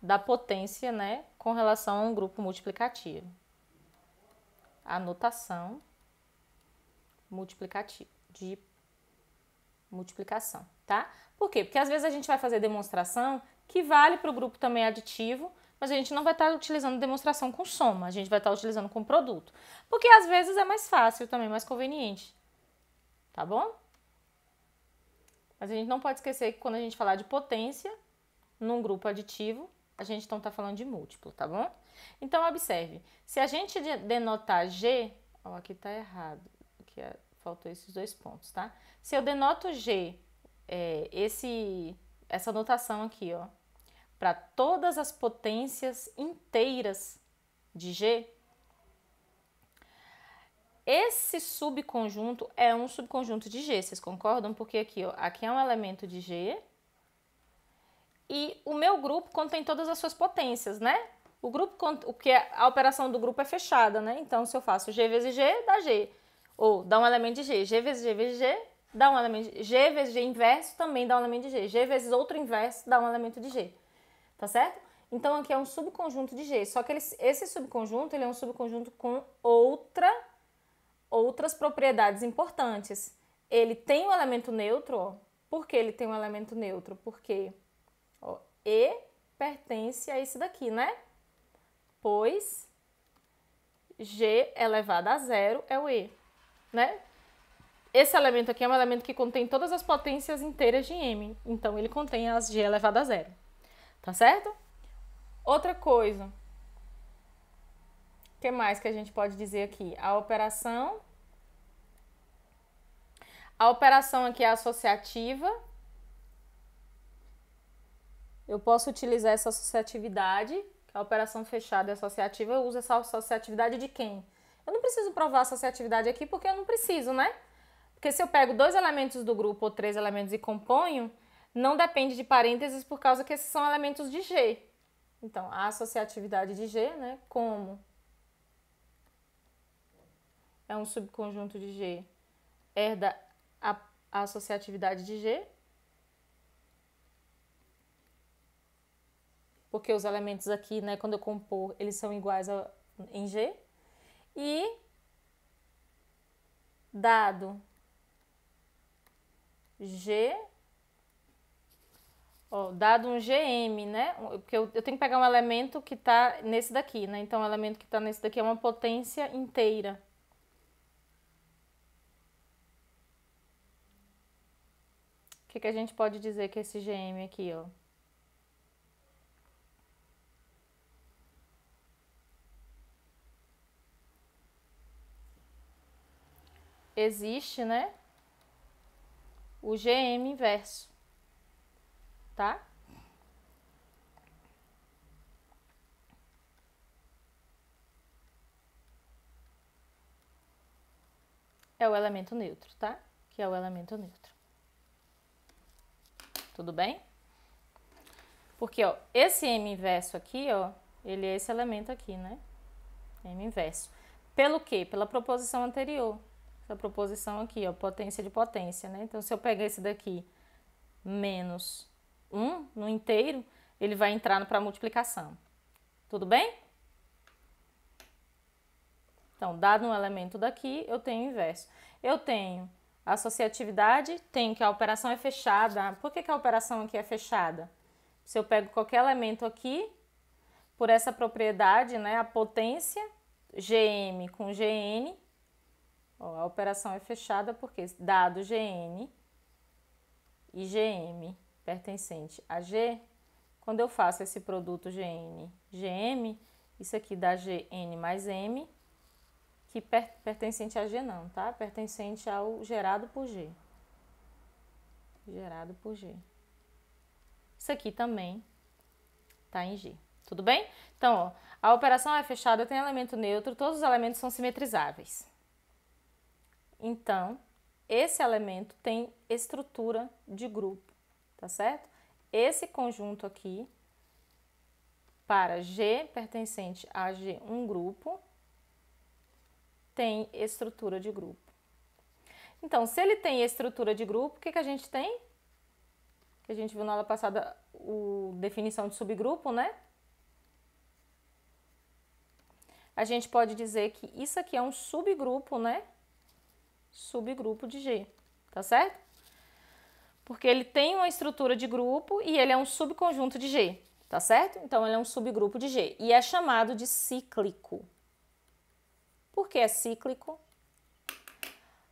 da potência, né, com relação a um grupo multiplicativo. A notação multiplicativa, de multiplicação, tá? Por quê? Porque às vezes a gente vai fazer demonstração que vale para o grupo também aditivo, mas a gente não vai estar utilizando demonstração com soma, a gente vai estar utilizando com produto. Porque às vezes é mais fácil também, mais conveniente, tá bom? Mas a gente não pode esquecer que quando a gente falar de potência, num grupo aditivo, a gente não está falando de múltiplo, tá bom? Então, observe, se a gente denotar G, ó, aqui tá errado, aqui faltou esses 2 pontos, tá? Se eu denoto G, essa notação aqui, ó, para todas as potências inteiras de G, esse subconjunto é um subconjunto de G, vocês concordam? Porque aqui, ó, aqui é um elemento de G e o meu grupo contém todas as suas potências, né? A operação do grupo é fechada, né? Então, se eu faço G vezes G, dá G. Ou dá um elemento de G. G vezes G vezes G, dá um elemento de G vezes G inverso, também dá um elemento de G. G vezes outro inverso, dá um elemento de G. Tá certo? Então, aqui é um subconjunto de G. Só que esse subconjunto, ele é um subconjunto com outras propriedades importantes. Ele tem um elemento neutro, ó. Por que ele tem um elemento neutro? Porque ó, E pertence a esse daqui, né? Pois G elevado a 0 é o E, né? Esse elemento aqui é um elemento que contém todas as potências inteiras de M. Então, ele contém as G elevado a 0. Tá certo? Outra coisa. O que mais que a gente pode dizer aqui? A operação aqui é associativa. Eu posso utilizar essa associatividade, que a operação fechada é associativa. Eu uso essa associatividade de quem? Eu não preciso provar a associatividade aqui porque eu não preciso, né? Porque se eu pego 2 elementos do grupo ou 3 elementos e componho, não depende de parênteses por causa que esses são elementos de G. Então, a associatividade de G, né, como é um subconjunto de G, herda a associatividade de G, porque os elementos aqui, né, quando eu compor, eles são iguais em G. E dado G, ó, dado um GM, né? Porque eu tenho que pegar um elemento que está nesse daqui, né? Então, o elemento que está nesse daqui é uma potência inteira. O que a gente pode dizer que é esse GM aqui, ó? Existe, né? O GM inverso, tá? é o elemento neutro, tá? Que é o elemento neutro. Tudo bem? Porque, ó, esse M inverso aqui, ó, ele é esse elemento aqui, né? M inverso. Pelo quê? Pela proposição anterior. Essa proposição aqui, ó, potência de potência, né? Então, se eu pegar esse daqui menos 1 no inteiro, ele vai entrar para multiplicação. Tudo bem? Então, dado um elemento daqui, eu tenho o inverso. Eu tenho associatividade, tenho que a operação é fechada. Por que a operação aqui é fechada? Se eu pego qualquer elemento aqui, por essa propriedade, né, a potência, Gm com Gn, ó, a operação é fechada porque dado Gn e Gm pertencente a G, quando eu faço esse produto Gn, Gm, isso aqui dá Gn mais M, que pertencente a G não, tá? Pertencente ao gerado por G. Gerado por G. Isso aqui também tá em G. Tudo bem? Então, ó, a operação é fechada, tem elemento neutro, todos os elementos são simetrizáveis. Então, esse elemento tem estrutura de grupo, tá certo? Esse conjunto aqui, para G pertencente a G, um grupo, tem estrutura de grupo. Então, se ele tem estrutura de grupo, o que a gente tem? Que a gente viu na aula passada, definição de subgrupo, né? A gente pode dizer que isso aqui é um subgrupo, né? Subgrupo de G, tá certo? Porque ele tem uma estrutura de grupo e ele é um subconjunto de G, tá certo? Então, ele é um subgrupo de G e é chamado de cíclico. Por que é cíclico?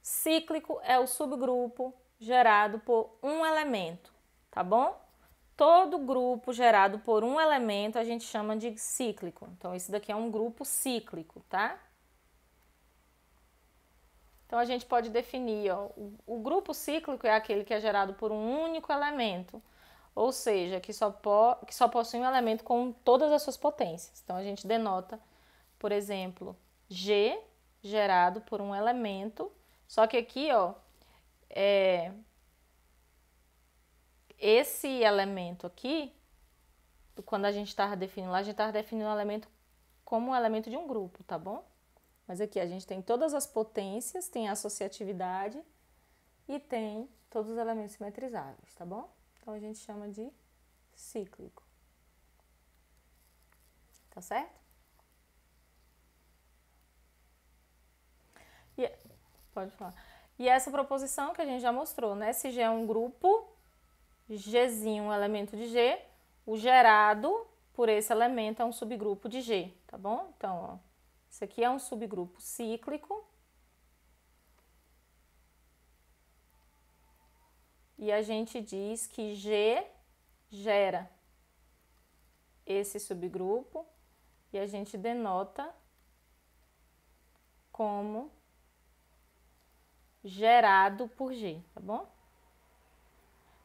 Cíclico é o subgrupo gerado por um elemento, tá bom? Todo grupo gerado por um elemento a gente chama de cíclico. Então, esse daqui é um grupo cíclico, tá? Então, a gente pode definir, ó, o grupo cíclico é aquele que é gerado por um único elemento, ou seja, que só possui um elemento com todas as suas potências. Então, a gente denota, por exemplo, G gerado por um elemento, só que aqui, ó, esse elemento aqui, quando a gente estava definindo lá, a gente estava definindo o elemento como um elemento de um grupo, tá bom? Mas aqui a gente tem todas as potências, tem a associatividade e tem todos os elementos simetrizáveis, tá bom? Então a gente chama de cíclico. Tá certo? Pode falar. E essa proposição que a gente já mostrou, né? Se G é um grupo, Gzinho um elemento de G, o gerado por esse elemento é um subgrupo de G, tá bom? Então, ó, isso aqui é um subgrupo cíclico. E a gente diz que G gera esse subgrupo e a gente denota como gerado por G, tá bom?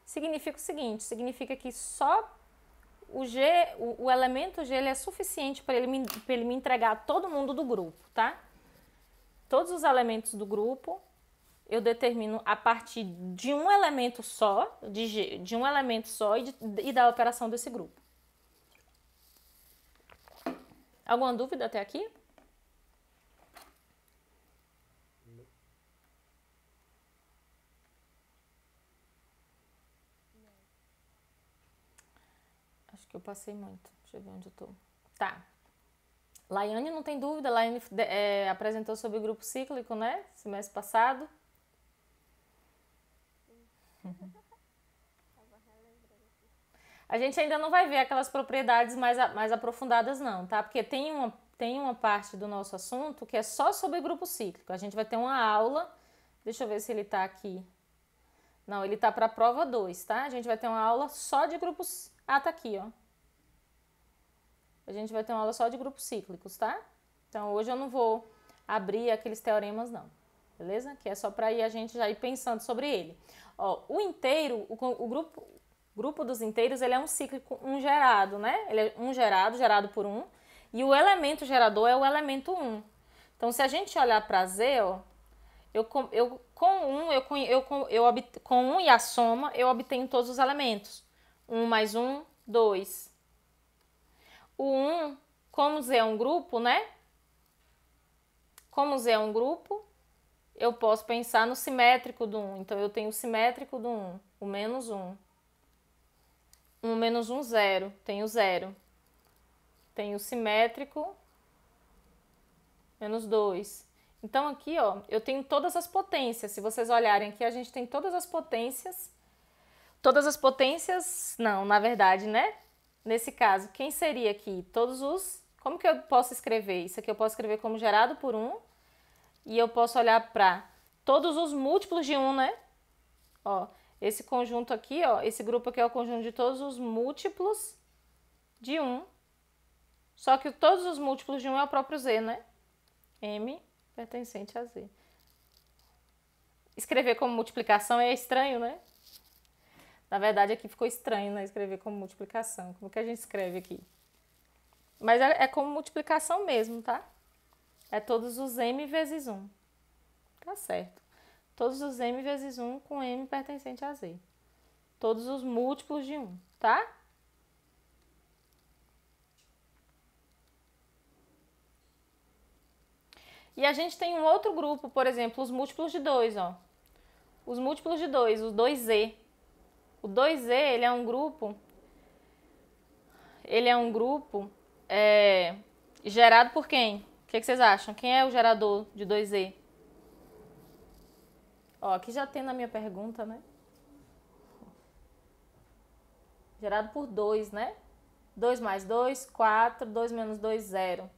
Significa o seguinte, significa que só o G, o elemento G, ele é suficiente para ele me entregar todo mundo do grupo, tá? Todos os elementos do grupo eu determino a partir de um elemento só, de um elemento só e da operação desse grupo. Alguma dúvida até aqui? Acho que eu passei muito. Deixa eu ver onde eu tô. Tá. Laiane não tem dúvida. Laiane apresentou sobre o grupo cíclico, né? Semestre passado. A gente ainda não vai ver aquelas propriedades mais aprofundadas não, tá? Porque tem uma parte do nosso assunto que é só sobre grupo cíclico. A gente vai ter uma aula, deixa eu ver se ele tá aqui. Não, ele tá para a prova 2, tá? A gente vai ter uma aula só de grupos... Ah, tá aqui, ó. A gente vai ter uma aula só de grupos cíclicos, tá? Então, hoje eu não vou abrir aqueles teoremas, não. Beleza? Que é só para a gente já ir pensando sobre ele. Ó, o inteiro, o grupo dos inteiros, ele é um cíclico, um gerado, né? Ele é um gerado por um. E o elemento gerador é o elemento 1. Então, se a gente olhar para Z, ó, Com 1 e a soma, eu obtenho todos os elementos. 1 mais 1, 2. O 1, como Z é um grupo, né? Como Z é um grupo, eu posso pensar no simétrico do 1. Então, eu tenho o simétrico do 1, o menos 1. 1 menos 1, 0. Tenho 0. Tenho o simétrico, menos 2. Então, aqui, ó, eu tenho todas as potências. Se vocês olharem aqui, a gente tem todas as potências. Todas as potências, não, na verdade, né? Nesse caso, quem seria aqui? Todos os... Como que eu posso escrever? Isso aqui eu posso escrever como gerado por 1. E eu posso olhar para todos os múltiplos de 1, né? Ó, esse conjunto aqui, ó, esse grupo aqui é o conjunto de todos os múltiplos de 1. Só que todos os múltiplos de 1 é o próprio Z, né? M pertencente a Z. Escrever como multiplicação é estranho, né? Na verdade, aqui ficou estranho, né? Escrever como multiplicação. Como que a gente escreve aqui? Mas é como multiplicação mesmo, tá? É todos os M vezes 1. Tá certo. Todos os M vezes 1 com M pertencente a Z. Todos os múltiplos de 1, tá? E a gente tem um outro grupo, por exemplo, os múltiplos de 2, ó. Os múltiplos de 2, o 2Z. O 2Z, ele é um grupo... gerado por quem? O que vocês acham? Quem é o gerador de 2Z? Ó, aqui já tem na minha pergunta, né? Gerado por 2, né? 2 mais 2, 4. 2 menos 2, 0.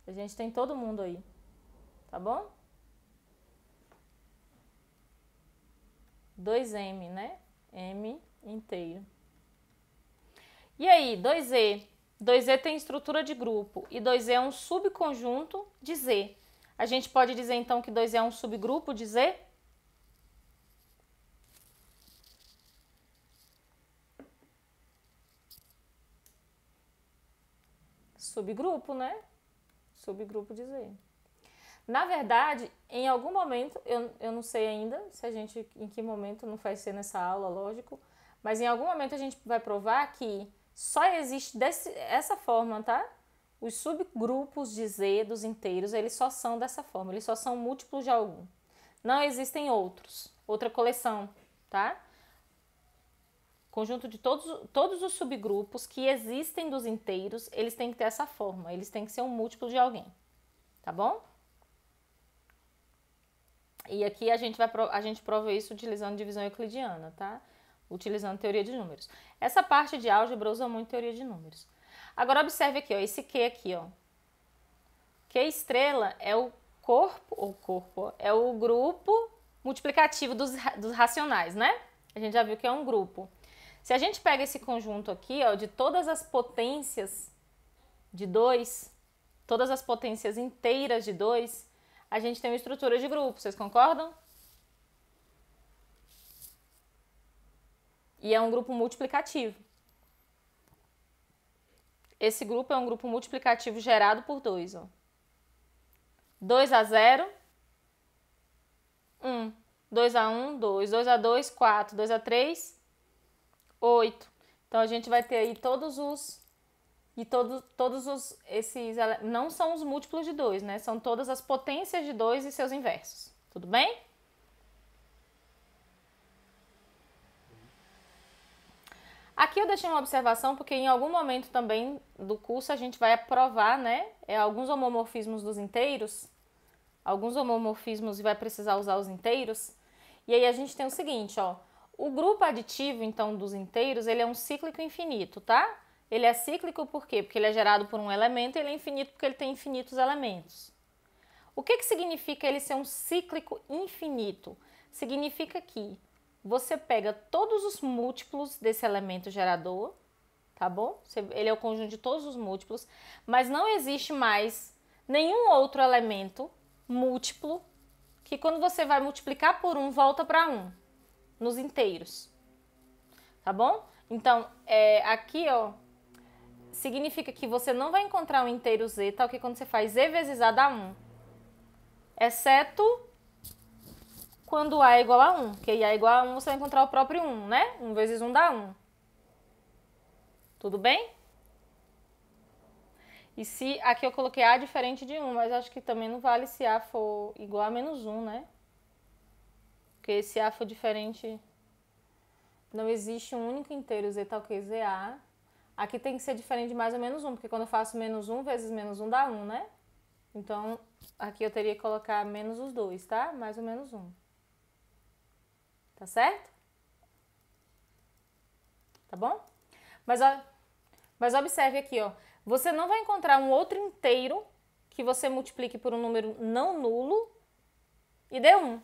A gente tem todo mundo aí. Tá bom? 2M, né? M inteiro. E aí, 2Z? 2Z tem estrutura de grupo. E 2Z é um subconjunto de Z. A gente pode dizer, então, que 2Z é um subgrupo de Z? Subgrupo, né? Subgrupo de Z. Na verdade, em algum momento, eu não sei ainda se a gente, em que momento, não vai ser nessa aula, lógico, mas em algum momento a gente vai provar que só existe essa forma, tá? Os subgrupos de Z dos inteiros, eles só são dessa forma, eles só são múltiplos de algum. Não existem outros, outra coleção, tá? Conjunto de todos os subgrupos que existem dos inteiros, eles têm que ter essa forma, eles têm que ser um múltiplo de alguém, tá bom? E aqui a gente prova isso utilizando divisão euclidiana, tá? Utilizando teoria de números. Essa parte de álgebra usa muito teoria de números. Agora observe aqui, ó, esse Q aqui, ó. Q estrela é o é o grupo multiplicativo dos racionais, né? A gente já viu que é um grupo. Se a gente pega esse conjunto aqui, ó, de todas as potências de 2, todas as potências inteiras de 2, a gente tem uma estrutura de grupo, vocês concordam? E é um grupo multiplicativo. Esse grupo é um grupo multiplicativo gerado por 2, ó. 2 a 0, 1. 2 a 1, 2. 2 a 2, 4. 2 a 3, 8. Então, a gente vai ter aí esses não são os múltiplos de 2, né? São todas as potências de 2 e seus inversos. Tudo bem? Aqui eu deixei uma observação porque em algum momento também do curso a gente vai provar, né, alguns homomorfismos dos inteiros, alguns homomorfismos e vai precisar usar os inteiros. E aí a gente tem o seguinte, ó, o grupo aditivo, então, dos inteiros, ele é um cíclico infinito, tá? Ele é cíclico por quê? Porque ele é gerado por um elemento e ele é infinito porque ele tem infinitos elementos. O que significa ele ser um cíclico infinito? Significa que você pega todos os múltiplos desse elemento gerador, tá bom? Ele é o conjunto de todos os múltiplos, mas não existe mais nenhum outro elemento múltiplo que quando você vai multiplicar por 1, volta para 1, nos inteiros, tá bom? Então, aqui, ó, significa que você não vai encontrar um inteiro Z, tal que quando você faz Z vezes A dá 1. exceto quando A é igual a 1, porque A é igual a 1 você vai encontrar o próprio 1, né? 1 vezes 1 dá 1. Tudo bem? E se aqui eu coloquei A diferente de 1, mas acho que também não vale se A for igual a menos 1, né? Porque se A for diferente, não existe um único inteiro Z tal que ZA. Aqui tem que ser diferente de mais ou menos 1, porque quando eu faço menos 1 vezes menos 1 dá 1, né? Então, aqui eu teria que colocar menos os dois, tá? Mais ou menos 1. Tá certo? Tá bom? Mas observe aqui, ó. Você não vai encontrar um outro inteiro que você multiplique por um número não nulo e dê 1.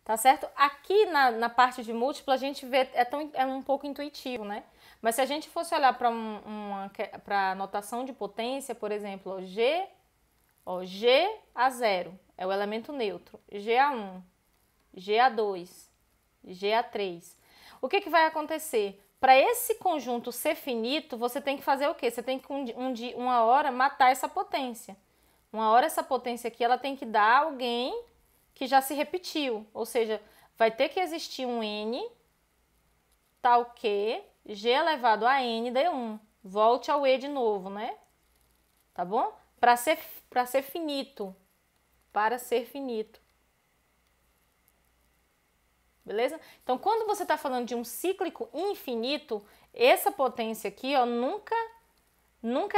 Tá certo? Aqui na parte de múltipla, a gente vê, é um pouco intuitivo, né? Mas se a gente fosse olhar para a notação de potência, por exemplo, G a 0 é o elemento neutro, G a 1, G a 2, G a 3. O que vai acontecer? Para esse conjunto ser finito, você tem que fazer o quê? Você tem que, uma hora, matar essa potência. Uma hora essa potência aqui, ela tem que dar alguém que já se repetiu. Ou seja, vai ter que existir um N, tal que G elevado a N dê 1. Volte ao E de novo, né? Tá bom? Para ser finito. Para ser finito. Beleza? Então, quando você está falando de um cíclico infinito, essa potência aqui, ó, nunca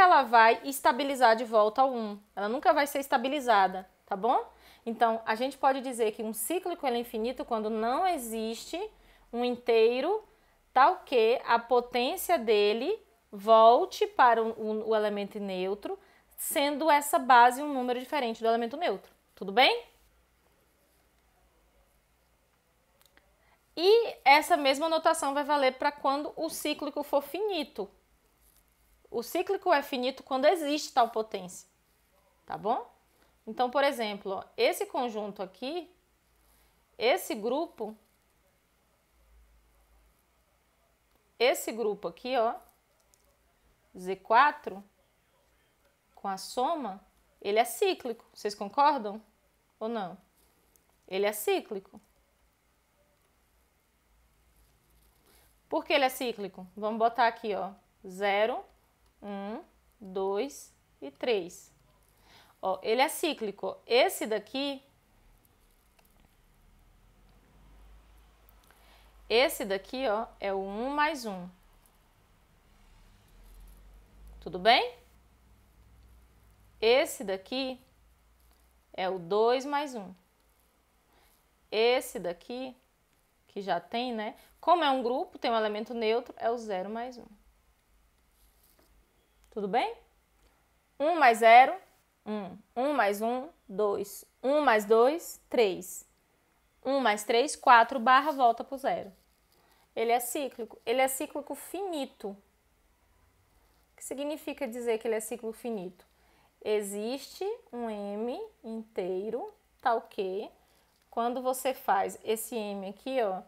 ela vai estabilizar de volta ao 1. Ela nunca vai ser estabilizada, tá bom? Então, a gente pode dizer que um cíclico é infinito quando não existe um inteiro tal que a potência dele volte para o elemento neutro, sendo essa base um número diferente do elemento neutro. Tudo bem? E essa mesma notação vai valer para quando o cíclico for finito. O cíclico é finito quando existe tal potência, tá bom? Então, por exemplo, ó, esse conjunto aqui, esse grupo aqui, ó, Z4, com a soma, ele é cíclico. Vocês concordam ou não? Ele é cíclico. Por que ele é cíclico? Vamos botar aqui, ó, 0, 1, 2 e 3. Ó, ele é cíclico. Esse daqui ó, é o 1 mais 1. Tudo bem? Esse daqui é o 2 mais 1. Esse daqui, que já tem, né? Como é um grupo, tem um elemento neutro, é o 0 mais 1. Tudo bem? 1 mais 0, 1. 1 mais 1, 2. 1 mais 2, 3. 1 mais 3, 4, barra, volta para o 0. Ele é cíclico. Ele é cíclico finito. O que significa dizer que ele é cíclico finito? Existe um M inteiro, tal que, quando você faz esse M aqui, ó,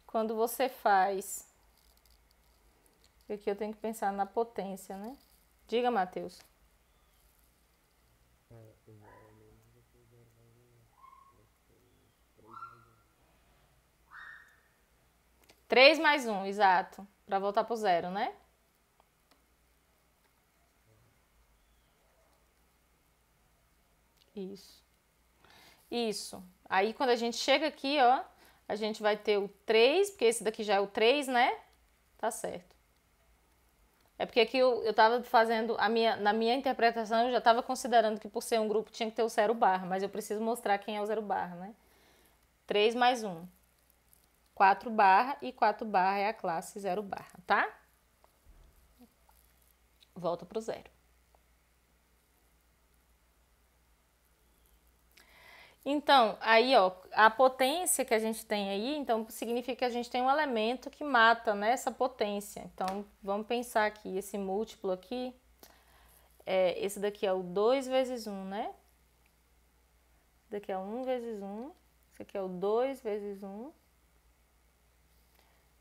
quando você faz... Aqui eu tenho que pensar na potência, né? Diga, Matheus. 3 mais 1, exato. Para voltar pro 0, né? Isso. Isso. Aí, quando a gente chega aqui, ó, a gente vai ter o 3, porque esse daqui já é o 3, né? Tá certo. É porque aqui eu tava fazendo, na minha interpretação, eu já tava considerando que por ser um grupo tinha que ter o 0 barra, mas eu preciso mostrar quem é o 0 barra, né? 3 mais 1. 4 barra e 4 barra é a classe 0 barra, tá? Volta pro 0. Então, aí, ó, a potência que a gente tem aí, então, significa que a gente tem um elemento que mata, né, essa potência. Então, vamos pensar aqui, esse múltiplo aqui, esse daqui é o 2 vezes 1, né? Esse daqui é o 1 vezes 1, esse aqui é o 2 vezes 1,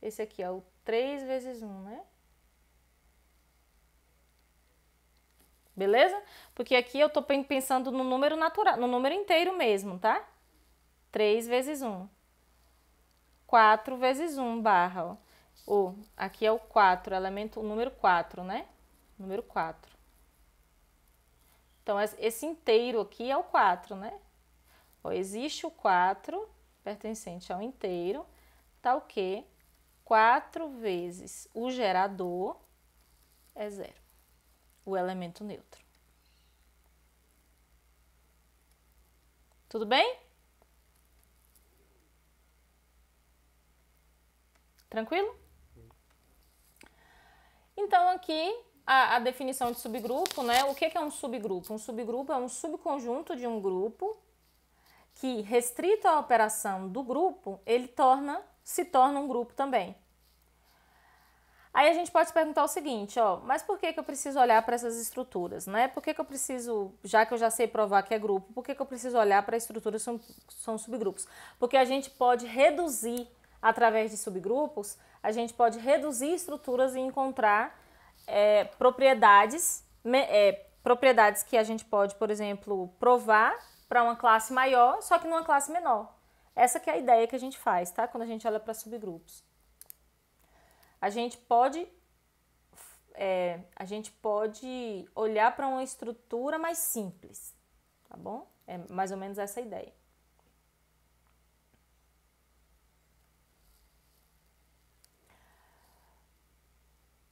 esse aqui é o 3 vezes 1, né? Beleza? Porque aqui eu tô pensando no número natural, no número inteiro mesmo, tá? 3 vezes 1. 4 vezes 1 barra, ó. Aqui é o 4, o número 4, né? Número 4. Então, esse inteiro aqui é o 4, né? Ó, existe o 4, pertencente ao inteiro, tá o quê? 4 vezes o gerador é 0, o elemento neutro. Tudo bem? Tranquilo? Então, aqui a definição de subgrupo, né? O que é um subgrupo? Um subgrupo é um subconjunto de um grupo que, restrito à operação do grupo, ele se torna um grupo também. Aí a gente pode se perguntar o seguinte, ó, mas por que eu preciso olhar para essas estruturas, né? Por que eu preciso, já que eu já sei provar que é grupo, por que eu preciso olhar para estruturas que são subgrupos? Porque a gente pode reduzir, através de subgrupos, a gente pode reduzir estruturas e encontrar propriedades que a gente pode, por exemplo, provar para uma classe maior, só que numa classe menor. Essa que é a ideia que a gente faz, tá? Quando a gente olha para subgrupos. A gente pode olhar para uma estrutura mais simples, tá bom? É mais ou menos essa a ideia.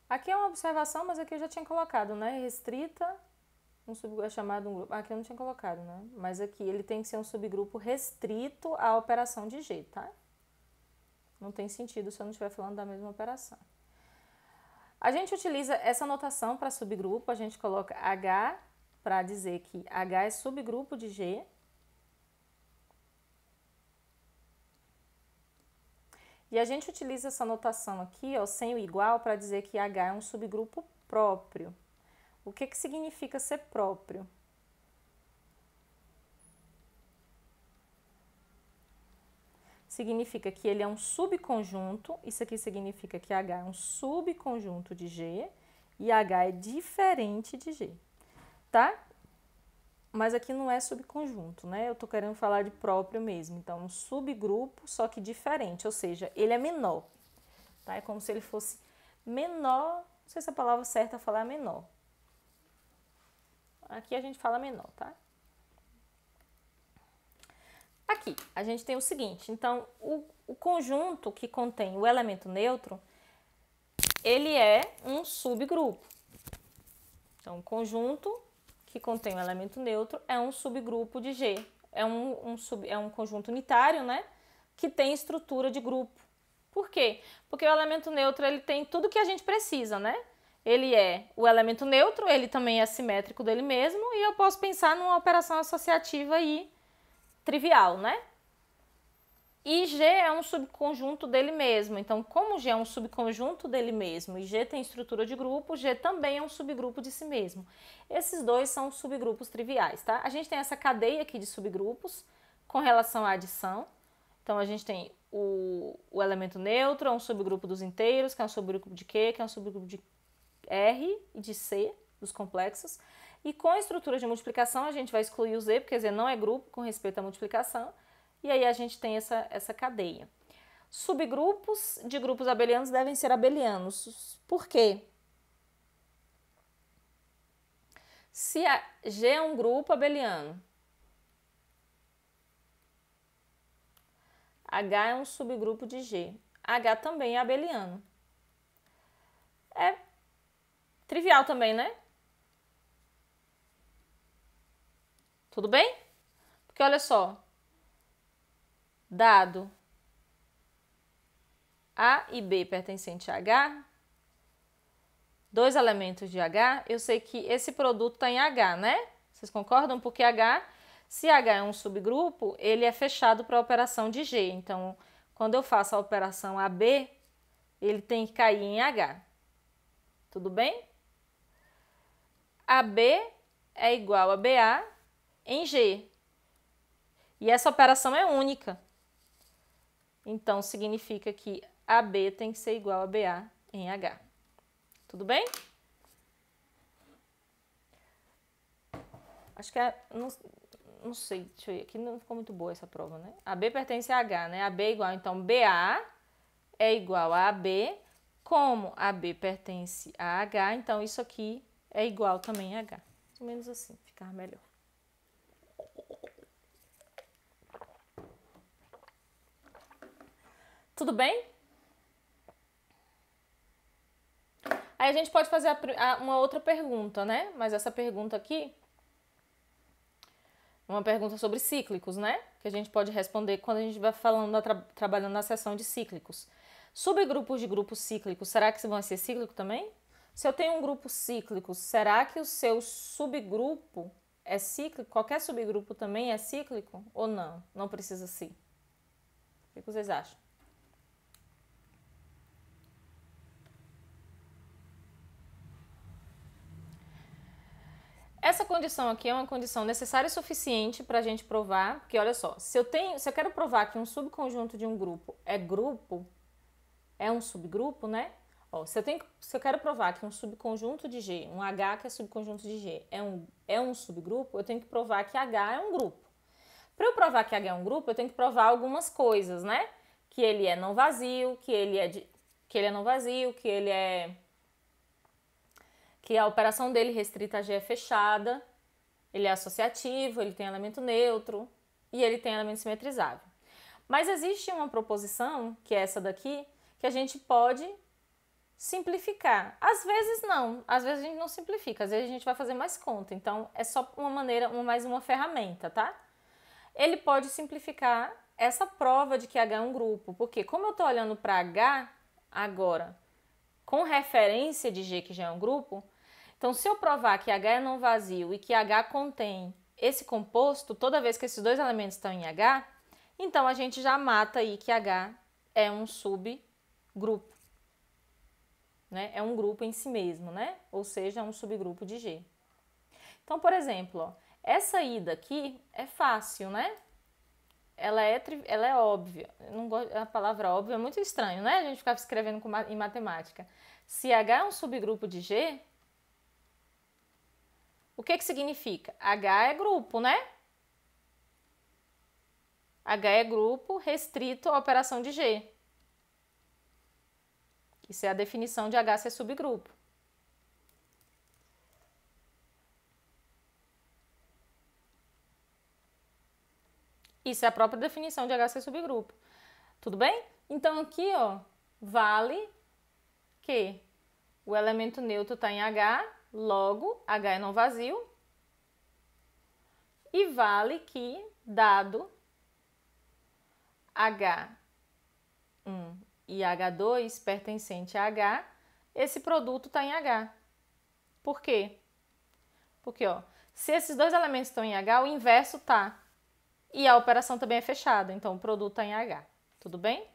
Aqui é uma observação, mas aqui eu já tinha colocado, né? Restrita, é chamado um grupo. Aqui eu não tinha colocado, né? Mas aqui ele tem que ser um subgrupo restrito à operação de G, tá? Não tem sentido se eu não estiver falando da mesma operação. A gente utiliza essa notação para subgrupo, a gente coloca H para dizer que H é subgrupo de G. E a gente utiliza essa notação aqui, ó, sem o igual, para dizer que H é um subgrupo próprio. O que significa ser próprio? Significa que ele é um subconjunto, isso aqui significa que H é um subconjunto de G e H é diferente de G, tá? Mas aqui não é subconjunto, né? Eu tô querendo falar de próprio mesmo, então um subgrupo, só que diferente, ou seja, ele é menor, tá? É como se ele fosse menor, não sei se a palavra certa é falar menor. Aqui a gente fala menor, tá? Aqui, a gente tem o seguinte, então, o conjunto que contém o elemento neutro, ele é um subgrupo. Então, o conjunto que contém o elemento neutro é um subgrupo de G. É um conjunto unitário, né? Que tem estrutura de grupo. Por quê? Porque o elemento neutro, ele tem tudo que a gente precisa, né? Ele é o elemento neutro, ele também é simétrico dele mesmo, e eu posso pensar numa operação associativa aí, trivial, né? E G é um subconjunto dele mesmo. Então, como G é um subconjunto dele mesmo e G tem estrutura de grupo, G também é um subgrupo de si mesmo. Esses dois são subgrupos triviais, tá? A gente tem essa cadeia aqui de subgrupos com relação à adição. Então, a gente tem o elemento neutro, é um subgrupo dos inteiros, que é um subgrupo de Q, que é um subgrupo de R e de C, dos complexos. E com a estrutura de multiplicação, a gente vai excluir o Z, porque Z não é grupo com respeito à multiplicação. E aí a gente tem essa cadeia. Subgrupos de grupos abelianos devem ser abelianos. Por quê? Se a G é um grupo abeliano, H é um subgrupo de G, H também é abeliano. É trivial também, né? Tudo bem? Porque olha só, dado A e B pertencente a H, dois elementos de H, eu sei que esse produto está em H, né? Vocês concordam? Porque H, se H é um subgrupo, ele é fechado para a operação de G. Então, quando eu faço a operação AB, ele tem que cair em H. Tudo bem? AB é igual a BA em G. E essa operação é única. Então, significa que AB tem que ser igual a BA em H. Tudo bem? Acho que é... Não sei, deixa eu ver. Aqui não ficou muito boa essa prova, né? AB pertence a H, né? AB é igual, então BA é igual a AB. Como AB pertence a H, então isso aqui é igual também a H. Mais ou menos assim, ficar melhor. Tudo bem? Aí a gente pode fazer uma outra pergunta, né? Mas essa pergunta aqui é uma pergunta sobre cíclicos, né? Que a gente pode responder quando a gente vai falando, trabalhando na seção de cíclicos. Subgrupos de grupos cíclicos, será que vão ser cíclico também? Se eu tenho um grupo cíclico, será que o seu subgrupo é cíclico? Qualquer subgrupo também é cíclico ou não? Não precisa ser. O que vocês acham? Essa condição aqui é uma condição necessária e suficiente para a gente provar, porque olha só, se eu quero provar que um subconjunto de um grupo, é um subgrupo, né? Ó, se eu quero provar que um subconjunto de G, um H que é subconjunto de G, é um subgrupo, eu tenho que provar que H é um grupo. Para eu provar que H é um grupo, eu tenho que provar algumas coisas, né? Que ele é não vazio, que a operação dele restrita a G é fechada, ele é associativo, ele tem elemento neutro e ele tem elemento simetrizável. Mas existe uma proposição, que é essa daqui, que a gente pode simplificar. Às vezes não, às vezes a gente não simplifica, às vezes a gente vai fazer mais conta. Então é só uma maneira, mais uma ferramenta, tá? Ele pode simplificar essa prova de que H é um grupo, porque como eu estou olhando para H agora com referência de G, que já é um grupo, então se eu provar que H é não vazio e que H contém esse composto, toda vez que esses dois elementos estão em H, então a gente já mata aí que H é um subgrupo, né? É um grupo em si mesmo, né? Ou seja, é um subgrupo de G. Então, por exemplo, ó, essa ida aqui é fácil, né? Ela é óbvia. Eu não gosto, a palavra óbvia é muito estranho, né? A gente ficava escrevendo em matemática. Se H é um subgrupo de G, o que significa? H é grupo, né? H é grupo restrito à operação de G. Isso é a definição de H ser subgrupo. Isso é a própria definição de H ser subgrupo. Tudo bem? Então aqui, ó, vale que o elemento neutro está em H, logo H é não vazio. E vale que, dado H1 e H2 pertencente a H, esse produto está em H. Por quê? Porque, ó, se esses dois elementos estão em H, o inverso está. E a operação também é fechada, então o produto está em H. Tudo bem?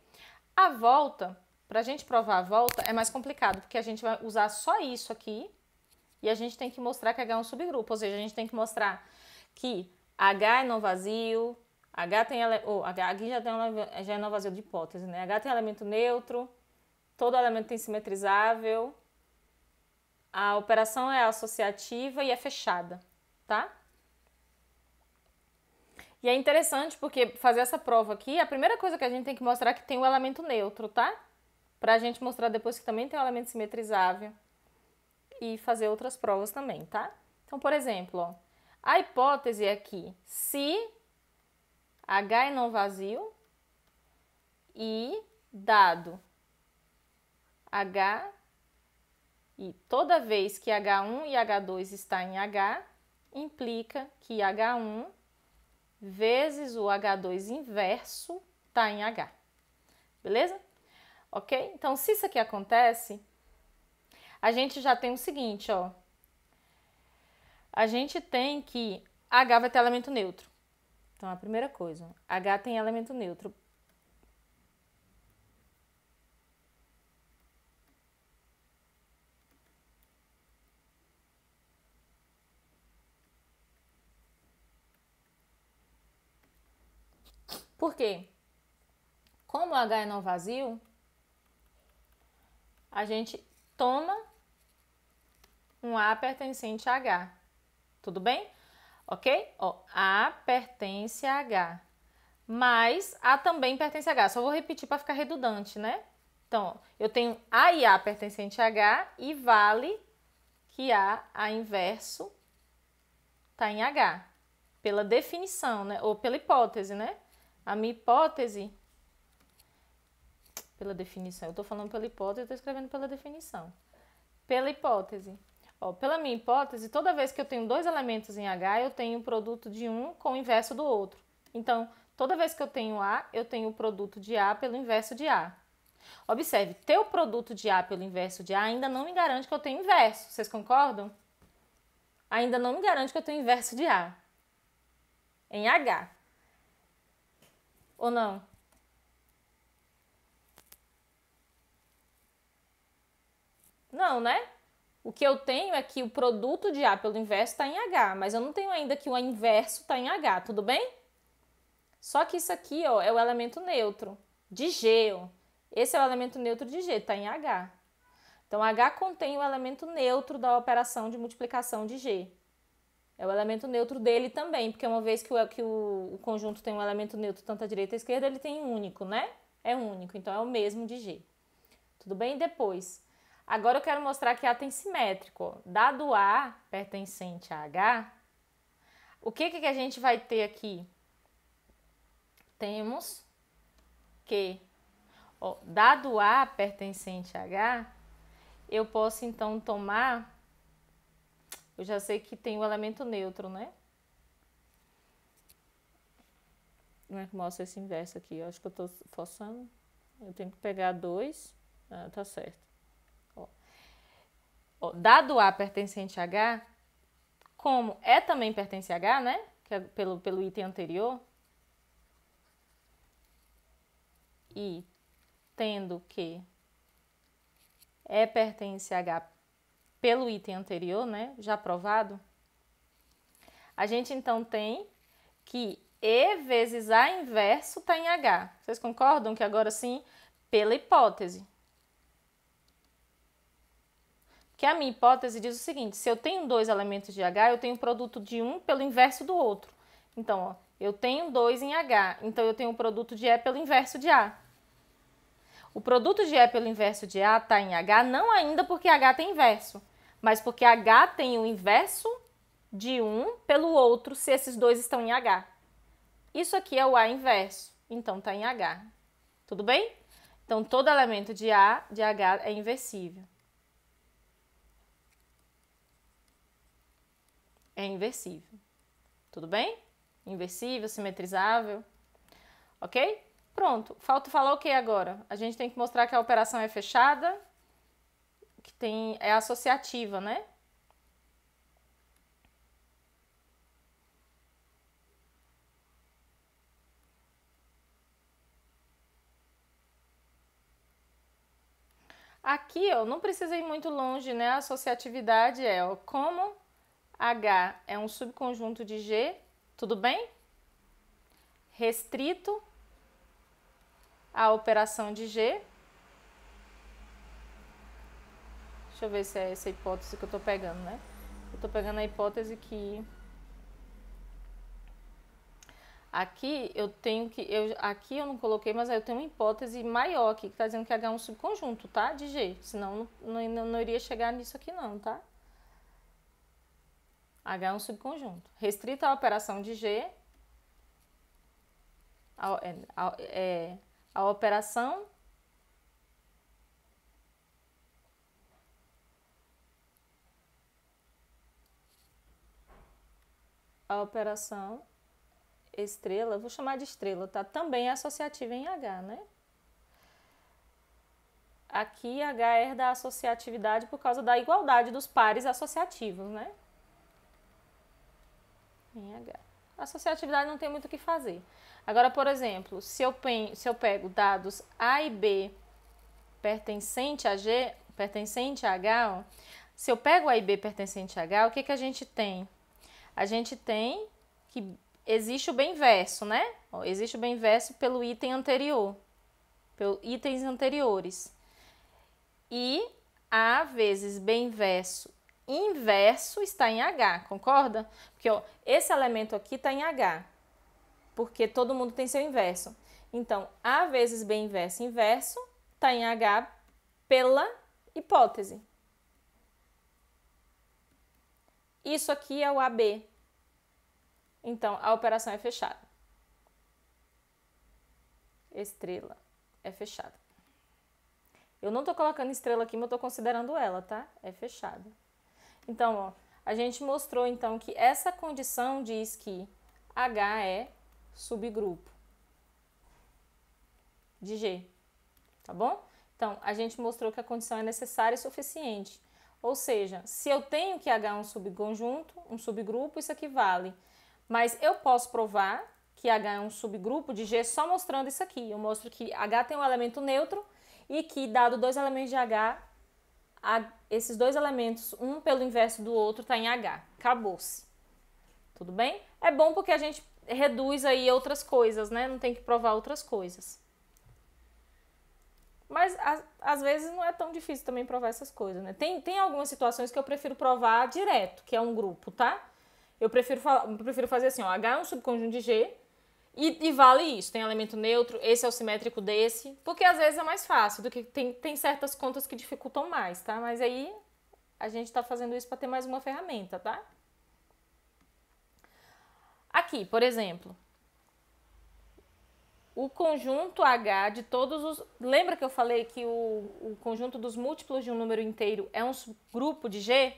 A volta, para a gente provar a volta, é mais complicado, porque a gente vai usar só isso aqui e a gente tem que mostrar que H é um subgrupo, ou seja, a gente tem que mostrar que H é não vazio, H tem aqui já é não vazio de hipótese, né? H tem elemento neutro, todo elemento tem simetrizável, a operação é associativa e é fechada, tá? E é interessante porque fazer essa prova aqui, a primeira coisa que a gente tem que mostrar é que tem o elemento neutro, tá? Pra gente mostrar depois que também tem o elemento simetrizável e fazer outras provas também, tá? Então, por exemplo, ó, a hipótese é que se H é não vazio e dado H e toda vez que H1 e H2 está em H, implica que H1 vezes o H2 inverso está em H. Beleza? Ok? Então, se isso aqui acontece, a gente já tem o seguinte, ó. A gente tem que H vai ter elemento neutro. Então, a primeira coisa, H tem elemento neutro. Por quê? Como H é não vazio, a gente toma um A pertencente a H. Tudo bem? Ok? Ó, A pertence a H, mas A também pertence a H. Só vou repetir para ficar redundante, né? Então, ó, eu tenho A e A pertencente a H e vale que A inverso está em H, pela definição, né? Ou pela hipótese, né? A minha hipótese, pela definição, eu estou falando pela hipótese, eu estou escrevendo pela definição. Pela hipótese. Ó, pela minha hipótese, toda vez que eu tenho dois elementos em H, eu tenho o produto de um com o inverso do outro. Então, toda vez que eu tenho A, eu tenho o produto de A pelo inverso de A. Observe, ter o produto de A pelo inverso de A ainda não me garante que eu tenho inverso. Vocês concordam? Ainda não me garante que eu tenho inverso de A em H. Ou não? Não, né? O que eu tenho é que o produto de A pelo inverso está em H, mas eu não tenho ainda que o inverso está em H, tudo bem? Só que isso aqui, ó, é o elemento neutro de G, ó. Esse é o elemento neutro de G, está em H. Então, H contém o elemento neutro da operação de multiplicação de G. É o elemento neutro dele também, porque uma vez que o conjunto tem um elemento neutro tanto à direita e à esquerda, ele tem único, né? É único, então é o mesmo de G. Tudo bem? Depois, agora eu quero mostrar que A tem simétrico. Ó. Dado A pertencente a H, o que a gente vai ter aqui? Temos que, ó, dado A pertencente a H, eu posso então tomar, eu já sei que tem o elemento neutro, né? Como é que mostra esse inverso aqui? Eu acho que eu tô forçando. Eu tenho que pegar 2. Ah, tá certo. Ó, dado A pertencente a H, como E também pertence a H, né? Que é pelo item anterior. E tendo que E pertence a H pelo item anterior, né? Já provado. A gente então tem que E vezes A inverso está em H. Vocês concordam que agora sim, pela hipótese? Que a minha hipótese diz o seguinte, se eu tenho dois elementos de H, eu tenho o produto de um pelo inverso do outro. Então, ó, eu tenho 2 em H, então eu tenho o produto de E pelo inverso de A. O produto de E pelo inverso de A está em H, não ainda porque H tem inverso, mas porque H tem o inverso de um pelo outro se esses dois estão em H. Isso aqui é o A inverso, então está em H. Tudo bem? Então, todo elemento de A, de H é inversível. É inversível. Tudo bem? Inversível, simetrizável. Ok? Pronto. Falta falar o que agora? A gente tem que mostrar que a operação é fechada, que é associativa, né? Aqui, ó, não precisa ir muito longe, né? A associatividade é, ó, como H é um subconjunto de G, tudo bem? Restrito à operação de G. Deixa eu ver se é essa hipótese que eu tô pegando, né? Eu tô pegando a hipótese que aqui eu tenho que aqui eu não coloquei, mas eu tenho uma hipótese maior aqui que tá dizendo que H é um subconjunto, tá? De G, senão não iria chegar nisso aqui não, tá? H é um subconjunto. Restrito à operação de G, a operação estrela, vou chamar de estrela, tá? Também é associativa em H, né? Aqui H é da associatividade por causa da igualdade dos pares associativos, né? Em H. A associatividade não tem muito o que fazer. Agora, por exemplo, se eu pego dados A e B pertencente a G, pertencente a H, ó, se eu pego A e B pertencente a H, o que a gente tem? A gente tem que existe o bem-verso, né? Ó, existe o bem-verso pelo item anterior, pelos itens anteriores. E A vezes bem-verso inverso está em H, concorda? Porque ó, esse elemento aqui está em H, porque todo mundo tem seu inverso. Então, A vezes B inverso inverso está em H pela hipótese. Isso aqui é o AB. Então, a operação é fechada. Estrela é fechada. Eu não estou colocando estrela aqui, mas eu estou considerando ela, tá? É fechada. Então, ó, a gente mostrou então que essa condição diz que H é subgrupo de G, tá bom? Então, a gente mostrou que a condição é necessária e suficiente. Ou seja, se eu tenho que H é um subconjunto, um subgrupo, isso aqui vale. Mas eu posso provar que H é um subgrupo de G só mostrando isso aqui. Eu mostro que H tem um elemento neutro e que, dado dois elementos de H, esses dois elementos, um pelo inverso do outro, está em H. Acabou-se. Tudo bem? É bom porque a gente reduz aí outras coisas, né? Não tem que provar outras coisas. Mas, às vezes, não é tão difícil também provar essas coisas, né? Tem algumas situações que eu prefiro provar direto, que é um grupo, tá? Eu prefiro fazer assim, ó, H é um subconjunto de G e vale isso. Tem elemento neutro, esse é o simétrico desse, porque às vezes é mais fácil do que tem certas contas que dificultam mais, tá? Mas aí a gente tá fazendo isso para ter mais uma ferramenta, tá? Aqui, por exemplo, o conjunto H de todos os... Lembra que eu falei que o conjunto dos múltiplos de um número inteiro é um subgrupo de G?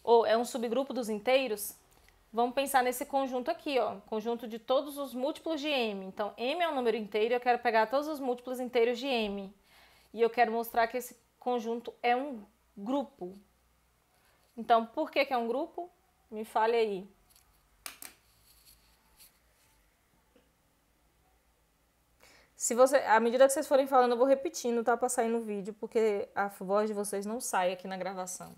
Ou é um subgrupo dos inteiros? Vamos pensar nesse conjunto aqui, ó, conjunto de todos os múltiplos de M. Então, M é um número inteiro e eu quero pegar todos os múltiplos inteiros de M. E eu quero mostrar que esse conjunto é um grupo. Então, por que é um grupo? Me fale aí. À medida que vocês forem falando, eu vou repetindo, tá? Pra sair no vídeo, porque a voz de vocês não sai aqui na gravação.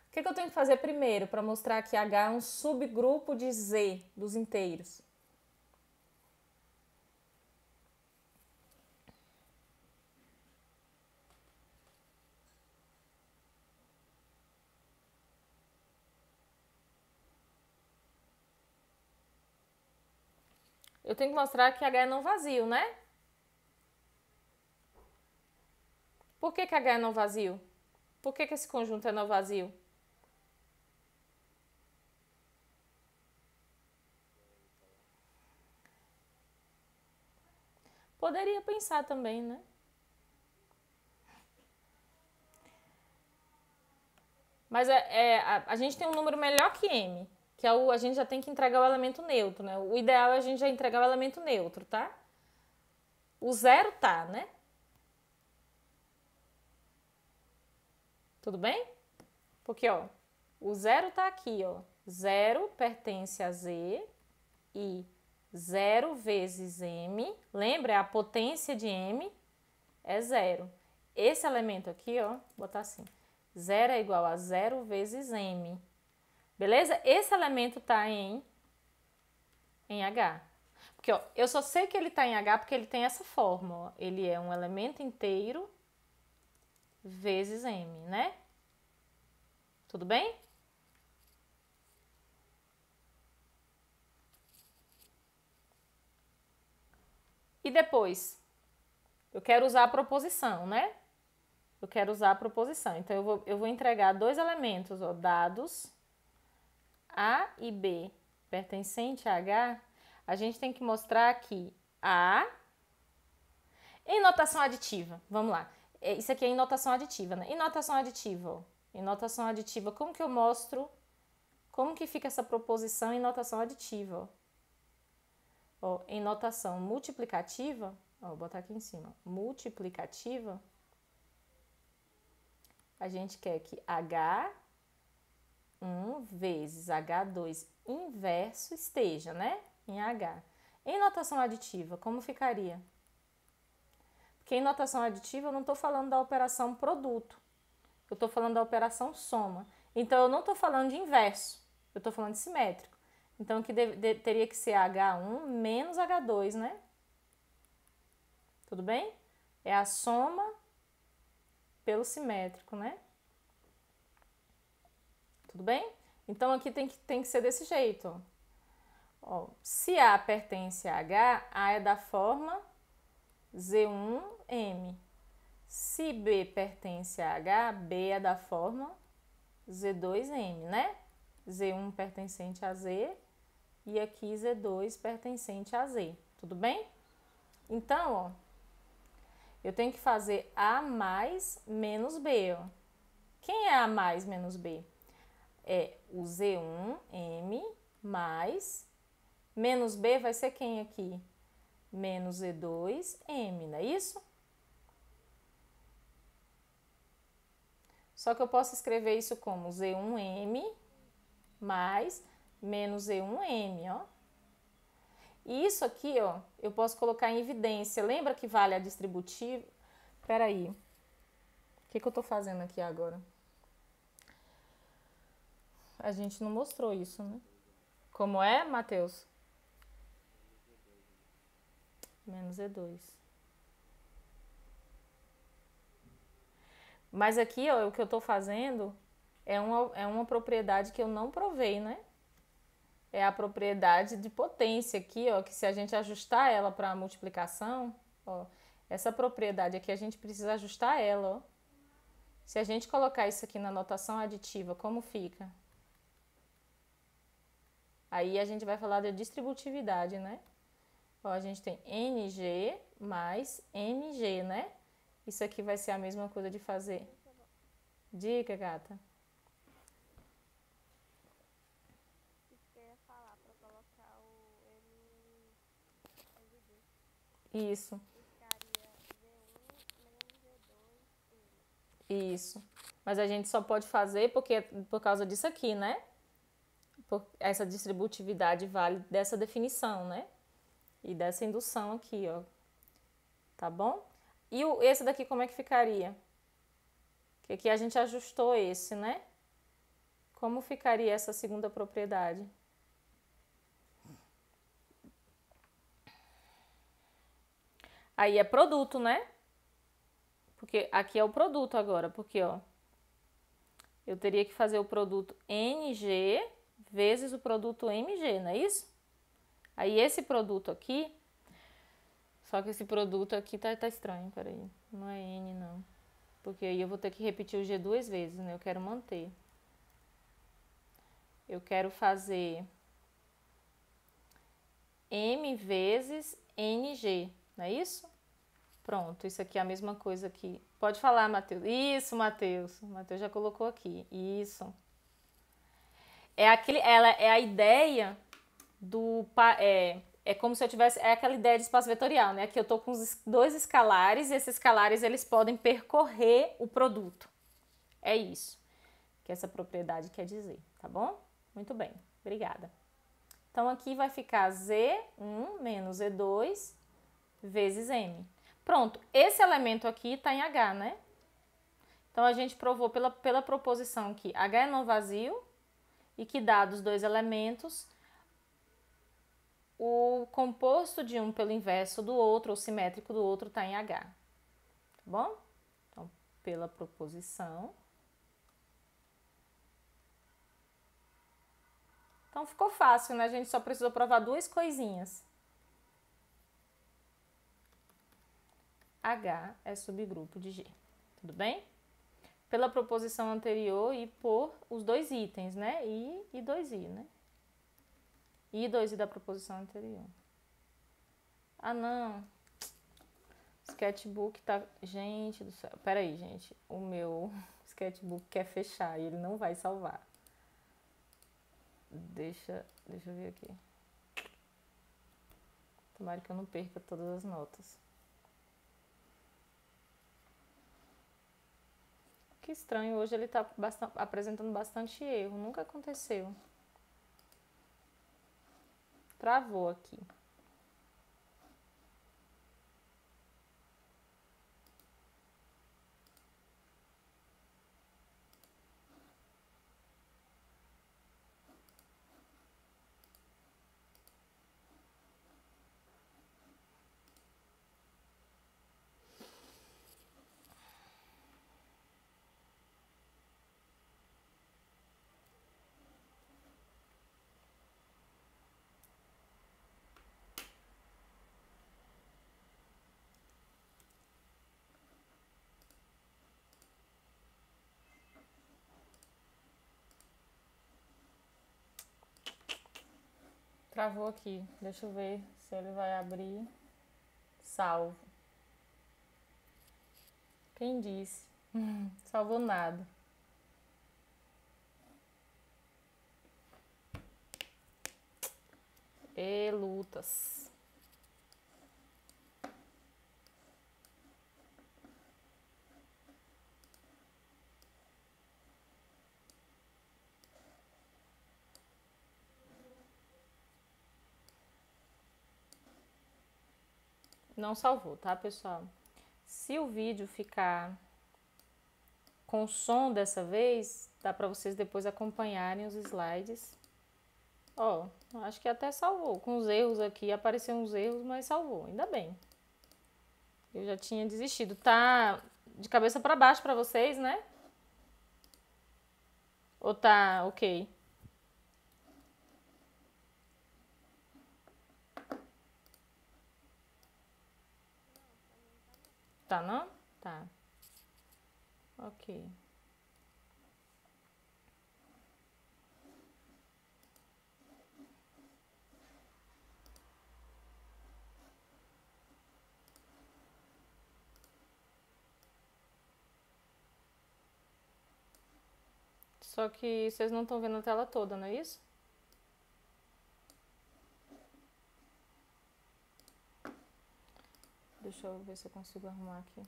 O que eu tenho que fazer primeiro para mostrar que H é um subgrupo de Z dos inteiros? Eu tenho que mostrar que H é não vazio, né? Por que H é não vazio? Por que esse conjunto é não vazio? Poderia pensar também, né? Mas a gente tem um número melhor que M, que é a gente já tem que entregar o elemento neutro, né? O ideal é a gente já entregar o elemento neutro, tá? O zero tá, né? Tudo bem? Porque, ó, o zero tá aqui, ó. Zero pertence a Z e 0 vezes M, lembra? A potência de M é zero. Esse elemento aqui, ó, vou botar assim, 0 é igual a 0 vezes M. Beleza? Esse elemento tá em H. Porque, ó, eu só sei que ele tá em H porque ele tem essa forma, ó. Ele é um elemento inteiro vezes M, né? Tudo bem? E depois, eu quero usar a proposição, né? Eu quero usar a proposição. Então, eu vou entregar dois elementos, ó, dados A e B pertencente a H. A gente tem que mostrar que A, em notação aditiva, vamos lá. Isso aqui é em notação aditiva, né? Em notação aditiva, ó. Em notação aditiva, como que eu mostro, como que fica essa proposição em notação aditiva, ó? Ó, em notação multiplicativa, ó, vou botar aqui em cima, multiplicativa, a gente quer que H1 vezes H2 inverso esteja, né? Em H. Em notação aditiva, como ficaria? Porque em notação aditiva eu não estou falando da operação produto. Eu estou falando da operação soma. Então, eu não estou falando de inverso. Eu estou falando de simétrico. Então, que teria que ser H1 menos H2, né? Tudo bem? É a soma pelo simétrico, né? Tudo bem? Então aqui tem que ser desse jeito. Ó, se A pertence a H, A é da forma Z1M. Se B pertence a H, B é da forma Z2M, né? Z1 pertencente a Z e aqui Z2 pertencente a Z. Tudo bem? Então, ó, eu tenho que fazer A mais menos B, ó. Quem é A mais menos B? É o Z1M mais menos B vai ser quem aqui? Menos Z2M, não é isso? Só que eu posso escrever isso como Z1M mais menos Z1M, ó. E isso aqui, ó, eu posso colocar em evidência. Lembra que vale a distributiva? Peraí. O que eu tô fazendo aqui agora? A gente não mostrou isso, né? Como é, Matheus? Menos E2. Mas aqui, ó, o que eu tô fazendo é uma propriedade que eu não provei, né? É a propriedade de potência aqui, ó, que se a gente ajustar ela para multiplicação, ó, essa propriedade aqui a gente precisa ajustar ela, ó. Se a gente colocar isso aqui na notação aditiva, como fica? Aí a gente vai falar da distributividade, né? Ó, a gente tem NG mais NG, né? Isso aqui vai ser a mesma coisa de fazer. Dica, gata. Isso. Isso. Mas a gente só pode fazer porque por causa disso aqui, né? Essa distributividade vale dessa definição, né? E dessa indução aqui, ó. Tá bom? E esse daqui como é que ficaria? Que aqui a gente ajustou esse, né? Como ficaria essa segunda propriedade? Aí é produto, né? Porque aqui é o produto agora, porque, ó, eu teria que fazer o produto NG vezes o produto MG, não é isso? Aí esse produto aqui, só que esse produto aqui tá estranho, peraí, não é N não. Porque aí eu vou ter que repetir o G duas vezes, né? Eu quero manter. Eu quero fazer M vezes NG, não é isso? Pronto, isso aqui é a mesma coisa aqui. Pode falar, Matheus. Isso, Matheus. O Matheus já colocou aqui. Isso. Ela é a ideia do é como se eu tivesse aquela ideia de espaço vetorial, né? Aqui eu tô com os dois escalares e esses escalares eles podem percorrer o produto. É isso que essa propriedade quer dizer, tá bom? Muito bem. Obrigada. Então aqui vai ficar Z1 menos Z2 vezes M. Pronto, esse elemento aqui está em H, né? Então a gente provou pela proposição que H é não vazio e que dados dois elementos, o composto de um pelo inverso do outro, ou simétrico do outro, está em H. Tá bom? Então, pela proposição. Então ficou fácil, né? A gente só precisou provar duas coisinhas. H é subgrupo de G. Tudo bem? Pela proposição anterior e por os dois itens, né? I e 2i, né? I e 2i da proposição anterior. Ah, não. Sketchbook tá... Gente do céu. Pera aí, gente. O meu sketchbook quer fechar e ele não vai salvar. Deixa eu ver aqui. Tomara que eu não perca todas as notas. Que estranho, hoje ele tá apresentando bastante erro. Nunca aconteceu. Travou aqui. travou aqui. Deixa eu ver se ele vai abrir. Salvo. Quem disse? Salvou nada. E lutas. Não salvou, tá, pessoal? Se o vídeo ficar com som dessa vez, dá para vocês depois acompanharem os slides. Ó, acho que até salvou. Com os erros aqui, apareceram uns erros, mas salvou, ainda bem. Eu já tinha desistido. Tá de cabeça para baixo para vocês, né? Ou tá ok? Tá, não? Tá. Ok. Só que vocês não estão vendo a tela toda, não é isso? Deixa eu ver se eu consigo arrumar aqui.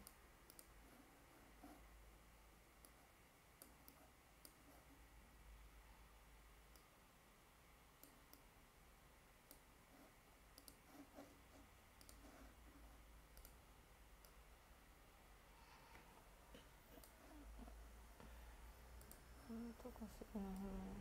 Não tô conseguindo arrumar.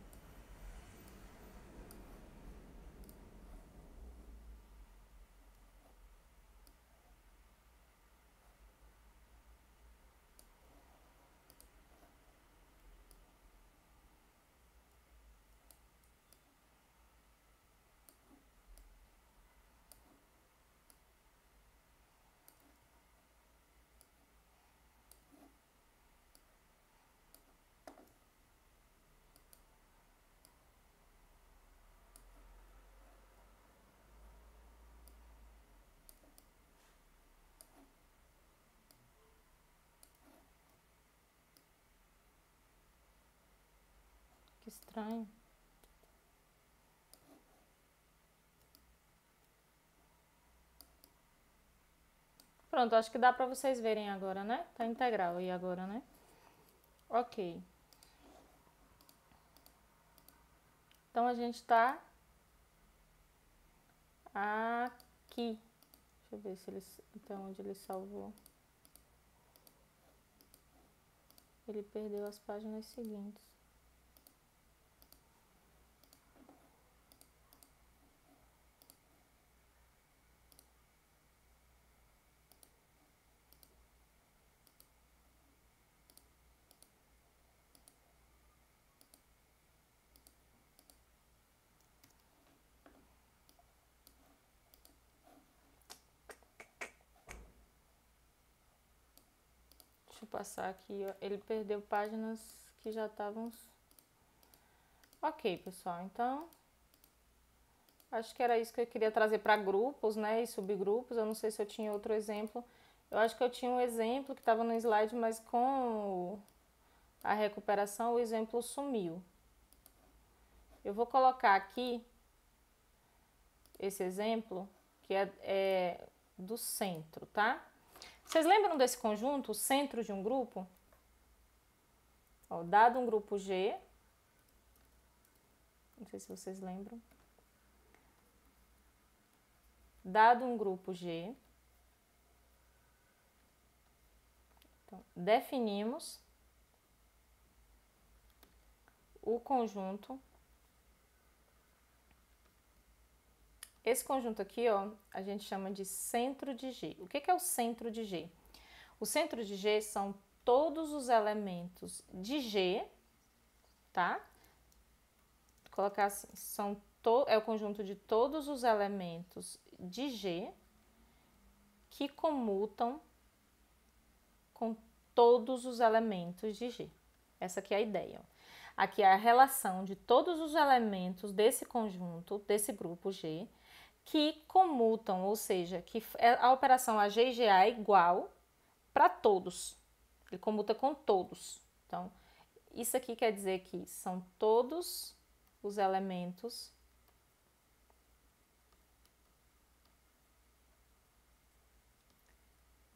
Que estranho. Pronto, acho que dá pra vocês verem agora, né? Tá integral aí agora, né? Ok. Então a gente tá aqui. Deixa eu ver se ele, até onde ele salvou. Ele perdeu as páginas seguintes. Deixa eu passar aqui, ó. Ele perdeu páginas que já estavam... Ok, pessoal, então... Acho que era isso que eu queria trazer para grupos, né, e subgrupos. Eu não sei se eu tinha outro exemplo. Eu acho que eu tinha um exemplo que estava no slide, mas com a recuperação o exemplo sumiu. Eu vou colocar aqui esse exemplo, que é do centro, tá? Vocês lembram desse conjunto, o centro de um grupo? Ó, dado um grupo G, não sei se vocês lembram. Dado um grupo G, então, definimos o conjunto. Esse conjunto aqui, ó, a gente chama de centro de G. O que é o centro de G? O centro de G são todos os elementos de G, tá? Vou colocar assim, é o conjunto de todos os elementos de G que comutam com todos os elementos de G. Essa aqui é a ideia. Ó. Aqui é a relação de todos os elementos desse conjunto, desse grupo G, que comutam, ou seja, que a operação AG e GA é igual para todos. Ele comuta com todos. Então, isso aqui quer dizer que são todos os elementos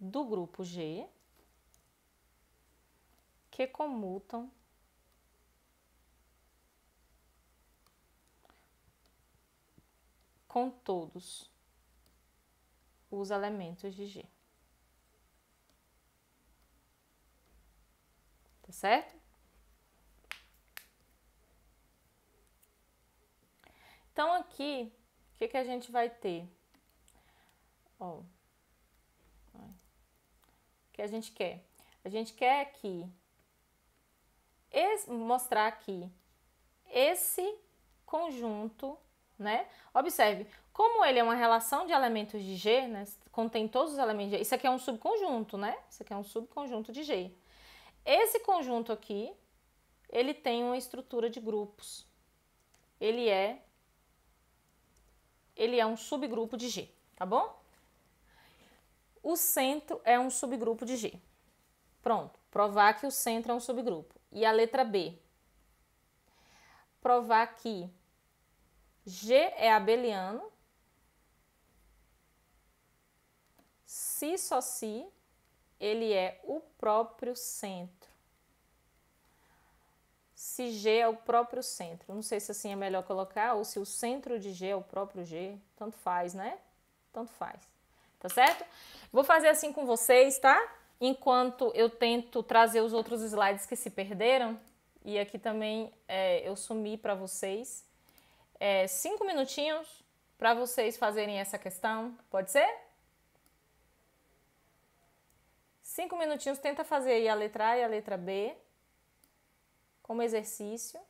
do grupo G que comutam com todos os elementos de G. Tá certo? Então, aqui, o que a gente vai ter? Ó, o que a gente quer? A gente quer aqui mostrar aqui esse conjunto, né? Observe, como ele é uma relação de elementos de G, né? Contém todos os elementos de G. Isso aqui é um subconjunto, né? Isso aqui é um subconjunto de G. Esse conjunto aqui, ele tem uma estrutura de grupos. Ele é um subgrupo de G, tá bom? O centro é um subgrupo de G. Pronto, provar que o centro é um subgrupo. E a letra B? Provar que G é abeliano, se só se ele é o próprio centro. Se G é o próprio centro. Não sei se assim é melhor colocar, ou se o centro de G é o próprio G. Tanto faz, né? Tanto faz. Tá certo? Vou fazer assim com vocês, tá? Enquanto eu tento trazer os outros slides que se perderam. E aqui também eu sumi para vocês. 5 minutinhos para vocês fazerem essa questão. Pode ser? 5 minutinhos, tenta fazer aí a letra A e a letra B como exercício.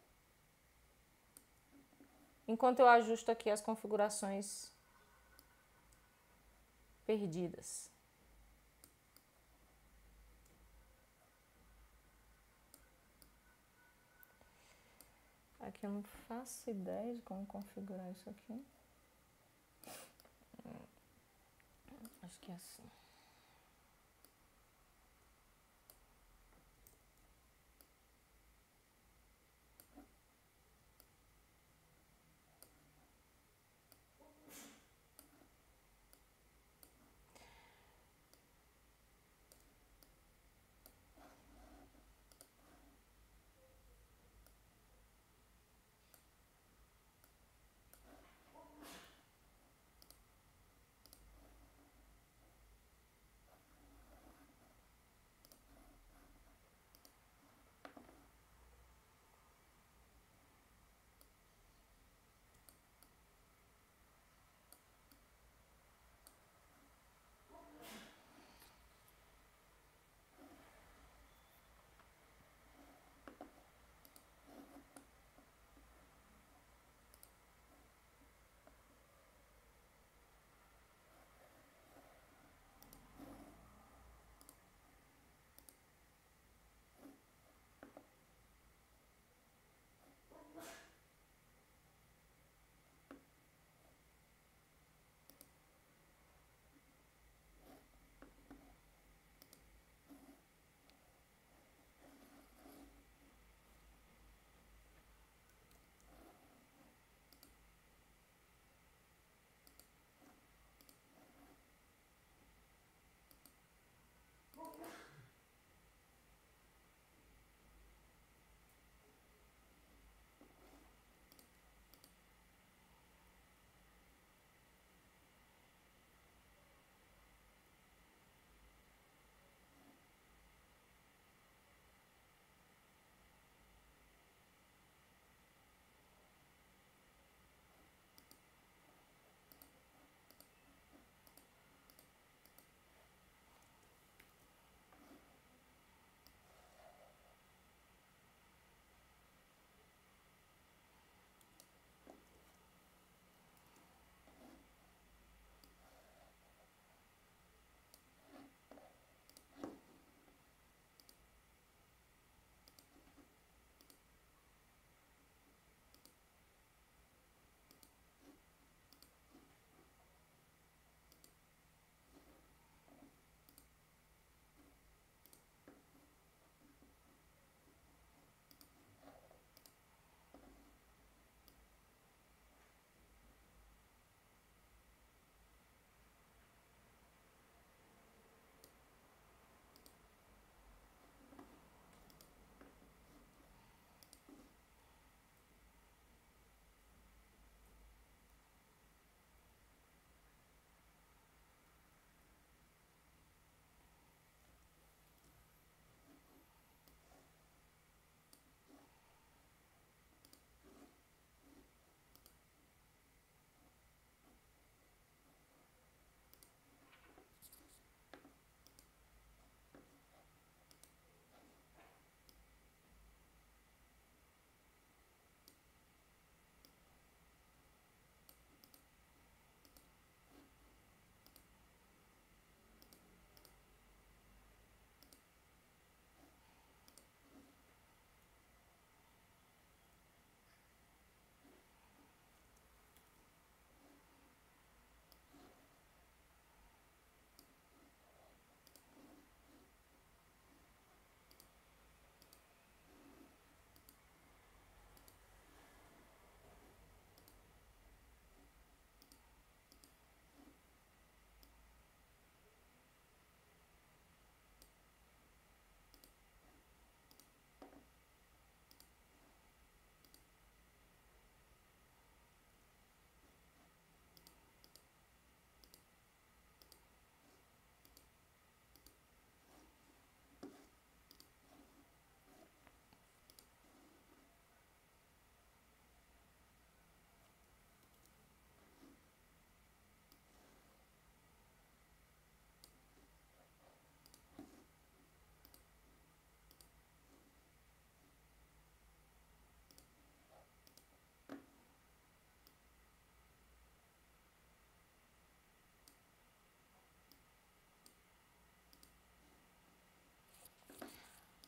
Enquanto eu ajusto aqui as configurações perdidas. Aqui eu não faço ideia de como configurar isso aqui. Acho que é assim.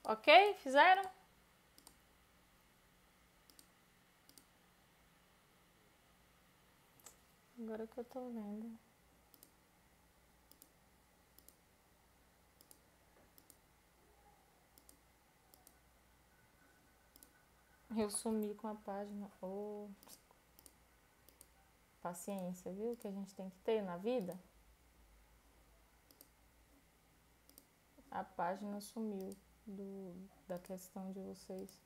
Ok? Fizeram? Agora que eu tô vendo. Eu sumi com a página. Oh, paciência, viu? Que a gente tem que ter na vida. A página sumiu da questão de vocês.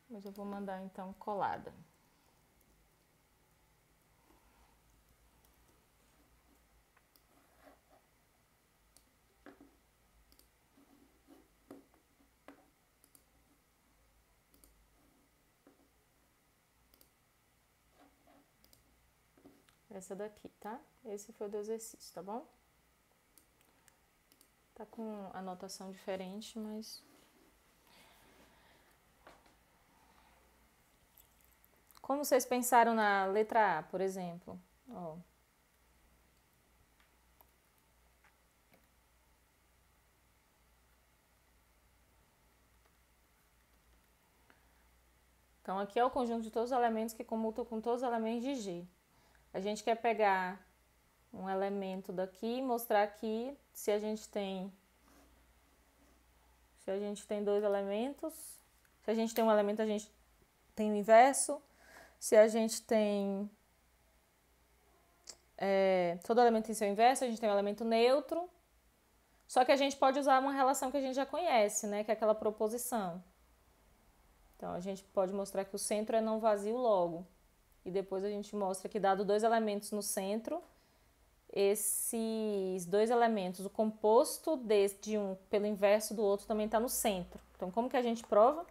Mas eu vou mandar então colada. Essa daqui, tá? Esse foi o do exercício, tá bom? Tá com anotação diferente, mas... Como vocês pensaram na letra A, por exemplo? Ó. Então, aqui é o conjunto de todos os elementos que comutam com todos os elementos de G. A gente quer pegar um elemento daqui e mostrar aqui se a gente tem dois elementos. Se a gente tem um elemento, a gente tem o inverso. Se a gente tem... todo elemento tem seu inverso, a gente tem um elemento neutro. Só que a gente pode usar uma relação que a gente já conhece, né? Que é aquela proposição. Então, a gente pode mostrar que o centro é não vazio logo. E depois a gente mostra que, dado dois elementos no centro, esses dois elementos, o composto de um pelo inverso do outro também está no centro. Então, como que a gente prova?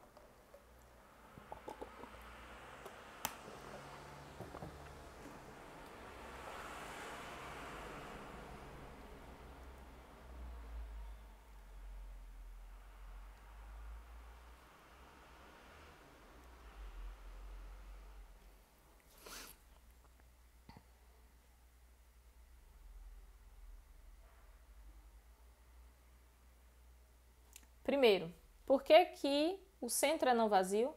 Primeiro, por que que o centro é não vazio?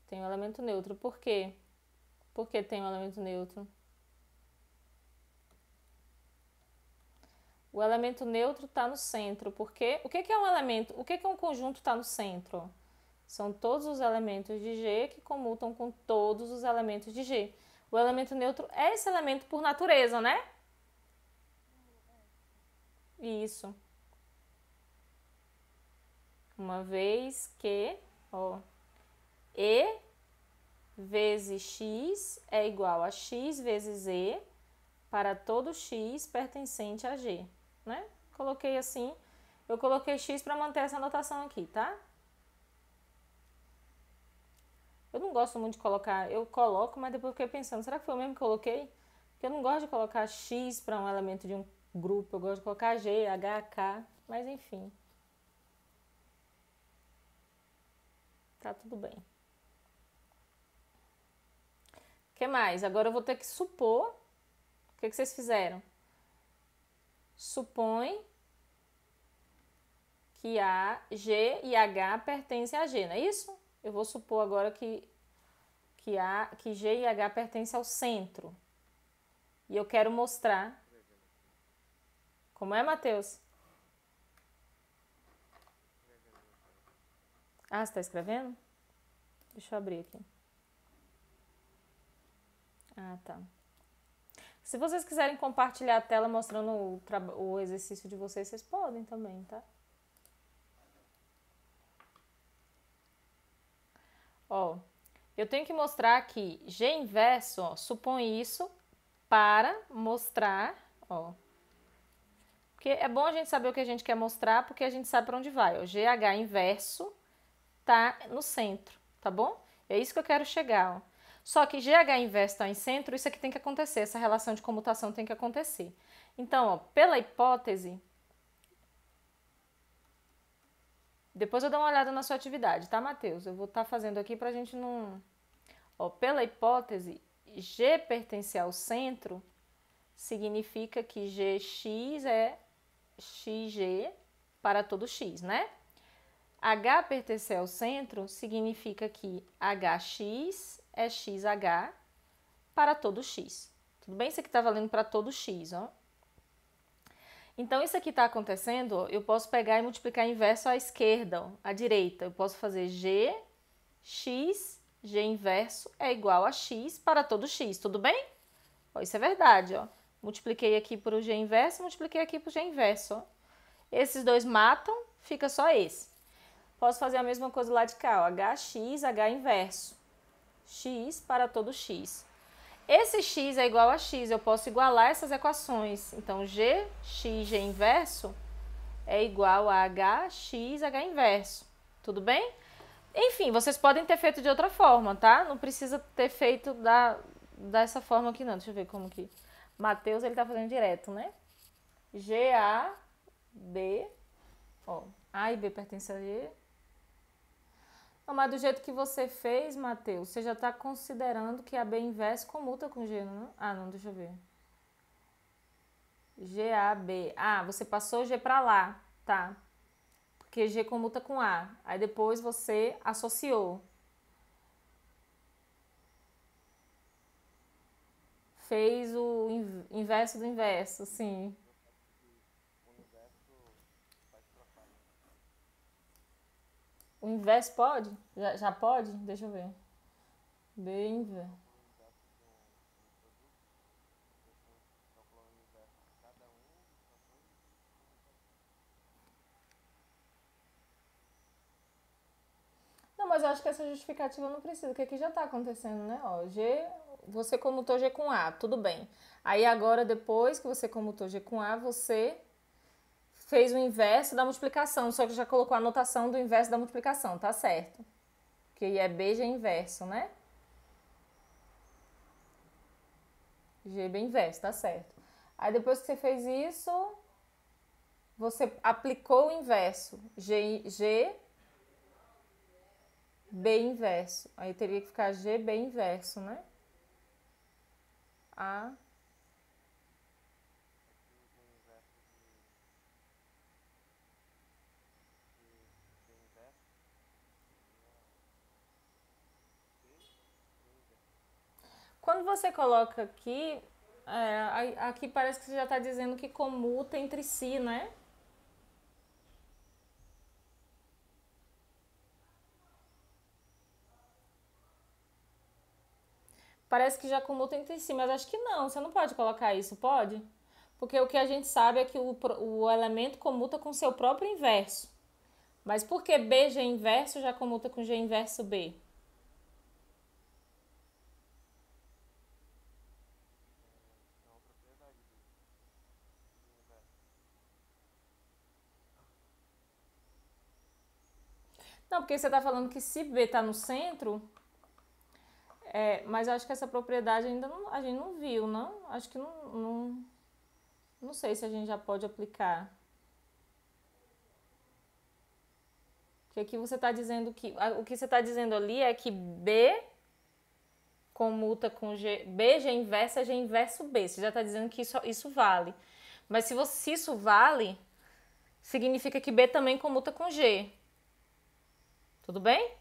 Tem um elemento neutro. Por quê? Por que tem um elemento neutro? O elemento neutro está no centro. Porque o que que é um elemento? O que que é um conjunto está no centro? São todos os elementos de G que comutam com todos os elementos de G. O elemento neutro é esse elemento por natureza, né? Isso. Uma vez que, ó, E vezes X é igual a X vezes E para todo X pertencente a G, né? Coloquei assim, eu coloquei X para manter essa anotação aqui, tá? Eu não gosto muito de colocar, eu coloco, mas depois eu fiquei pensando, será que foi eu mesmo que coloquei? Porque eu não gosto de colocar X para um elemento de um grupo, eu gosto de colocar G, H, K, mas enfim. Tá tudo bem. O que mais? Agora eu vou ter que supor. O que vocês fizeram? Supõe que A, G e H pertencem a G, não é isso? Eu vou supor agora que G e H pertencem ao centro. E eu quero mostrar. Como é, Matheus? Ah, você está escrevendo? Deixa eu abrir aqui. Ah, tá. Se vocês quiserem compartilhar a tela mostrando o exercício de vocês, vocês podem também, tá? Ó, eu tenho que mostrar aqui G inverso, ó, supõe isso para mostrar, ó. Porque é bom a gente saber o que a gente quer mostrar, porque a gente sabe para onde vai. O GH inverso tá no centro, tá bom? É isso que eu quero chegar, ó. Só que GH inverso está em centro, isso aqui tem que acontecer, essa relação de comutação tem que acontecer. Então, ó, pela hipótese, depois eu dou uma olhada na sua atividade, tá, Matheus? Eu vou estar fazendo aqui pra gente não... Ó, pela hipótese, G pertencer ao centro, significa que Gx é xg para todo x, né? H pertencer ao centro significa que hx é xh para todo x. Tudo bem? Isso aqui está valendo para todo x, ó. Então, isso aqui está acontecendo, ó, eu posso pegar e multiplicar inverso à esquerda, ó, à direita. Eu posso fazer g, x, g inverso é igual a x para todo x, tudo bem? Ó, isso é verdade, ó. Multipliquei aqui por o g inverso, multipliquei aqui por g inverso, ó. Esses dois matam, fica só esse. Posso fazer a mesma coisa lá de cá, ó, hx, h inverso. X para todo x. Esse x é igual a x, eu posso igualar essas equações. Então, g, x, g inverso é igual a h, x, h inverso. Tudo bem? Enfim, vocês podem ter feito de outra forma, tá? Não precisa ter feito dessa forma aqui, não. Deixa eu ver como que... Mateus, ele tá fazendo direto, né? G, A, B... Ó, A e B pertencem a G. Não, mas do jeito que você fez, Mateus, você já está considerando que a B inverso comuta com G, não é? Ah, não, deixa eu ver. G, A, B. Ah, você passou G para lá, tá? Porque G comuta com A. Aí depois você associou. Fez o inverso do inverso, sim. O inverso pode? Já pode? Deixa eu ver. B inverso. Não, mas eu acho que essa justificativa não precisa, porque aqui já tá acontecendo, né? Ó, G, você comutou G com A, tudo bem. Aí agora, depois que você comutou G com A, você fez o inverso da multiplicação, só que já colocou a notação do inverso da multiplicação, tá certo? Que é B, G inverso, né? G, B inverso, tá certo. Aí depois que você fez isso, você aplicou o inverso. G, B inverso. Aí teria que ficar G, B inverso, né? A. Quando você coloca aqui, aqui parece que você já está dizendo que comuta entre si, né? Parece que já comuta entre si, mas acho que não, você não pode colocar isso, pode? Porque o que a gente sabe é que o elemento comuta com seu próprio inverso. Mas por que B, G inverso já comuta com G inverso B? Não, porque você está falando que se B está no centro, mas acho que essa propriedade ainda não, a gente não viu, não? Acho que não sei se a gente já pode aplicar. Porque aqui você está dizendo que. O que você está dizendo ali é que B comuta com G. B, G inverso é G inverso B. Você já está dizendo que isso vale. Mas se isso vale, significa que B também comuta com G. Tudo bem?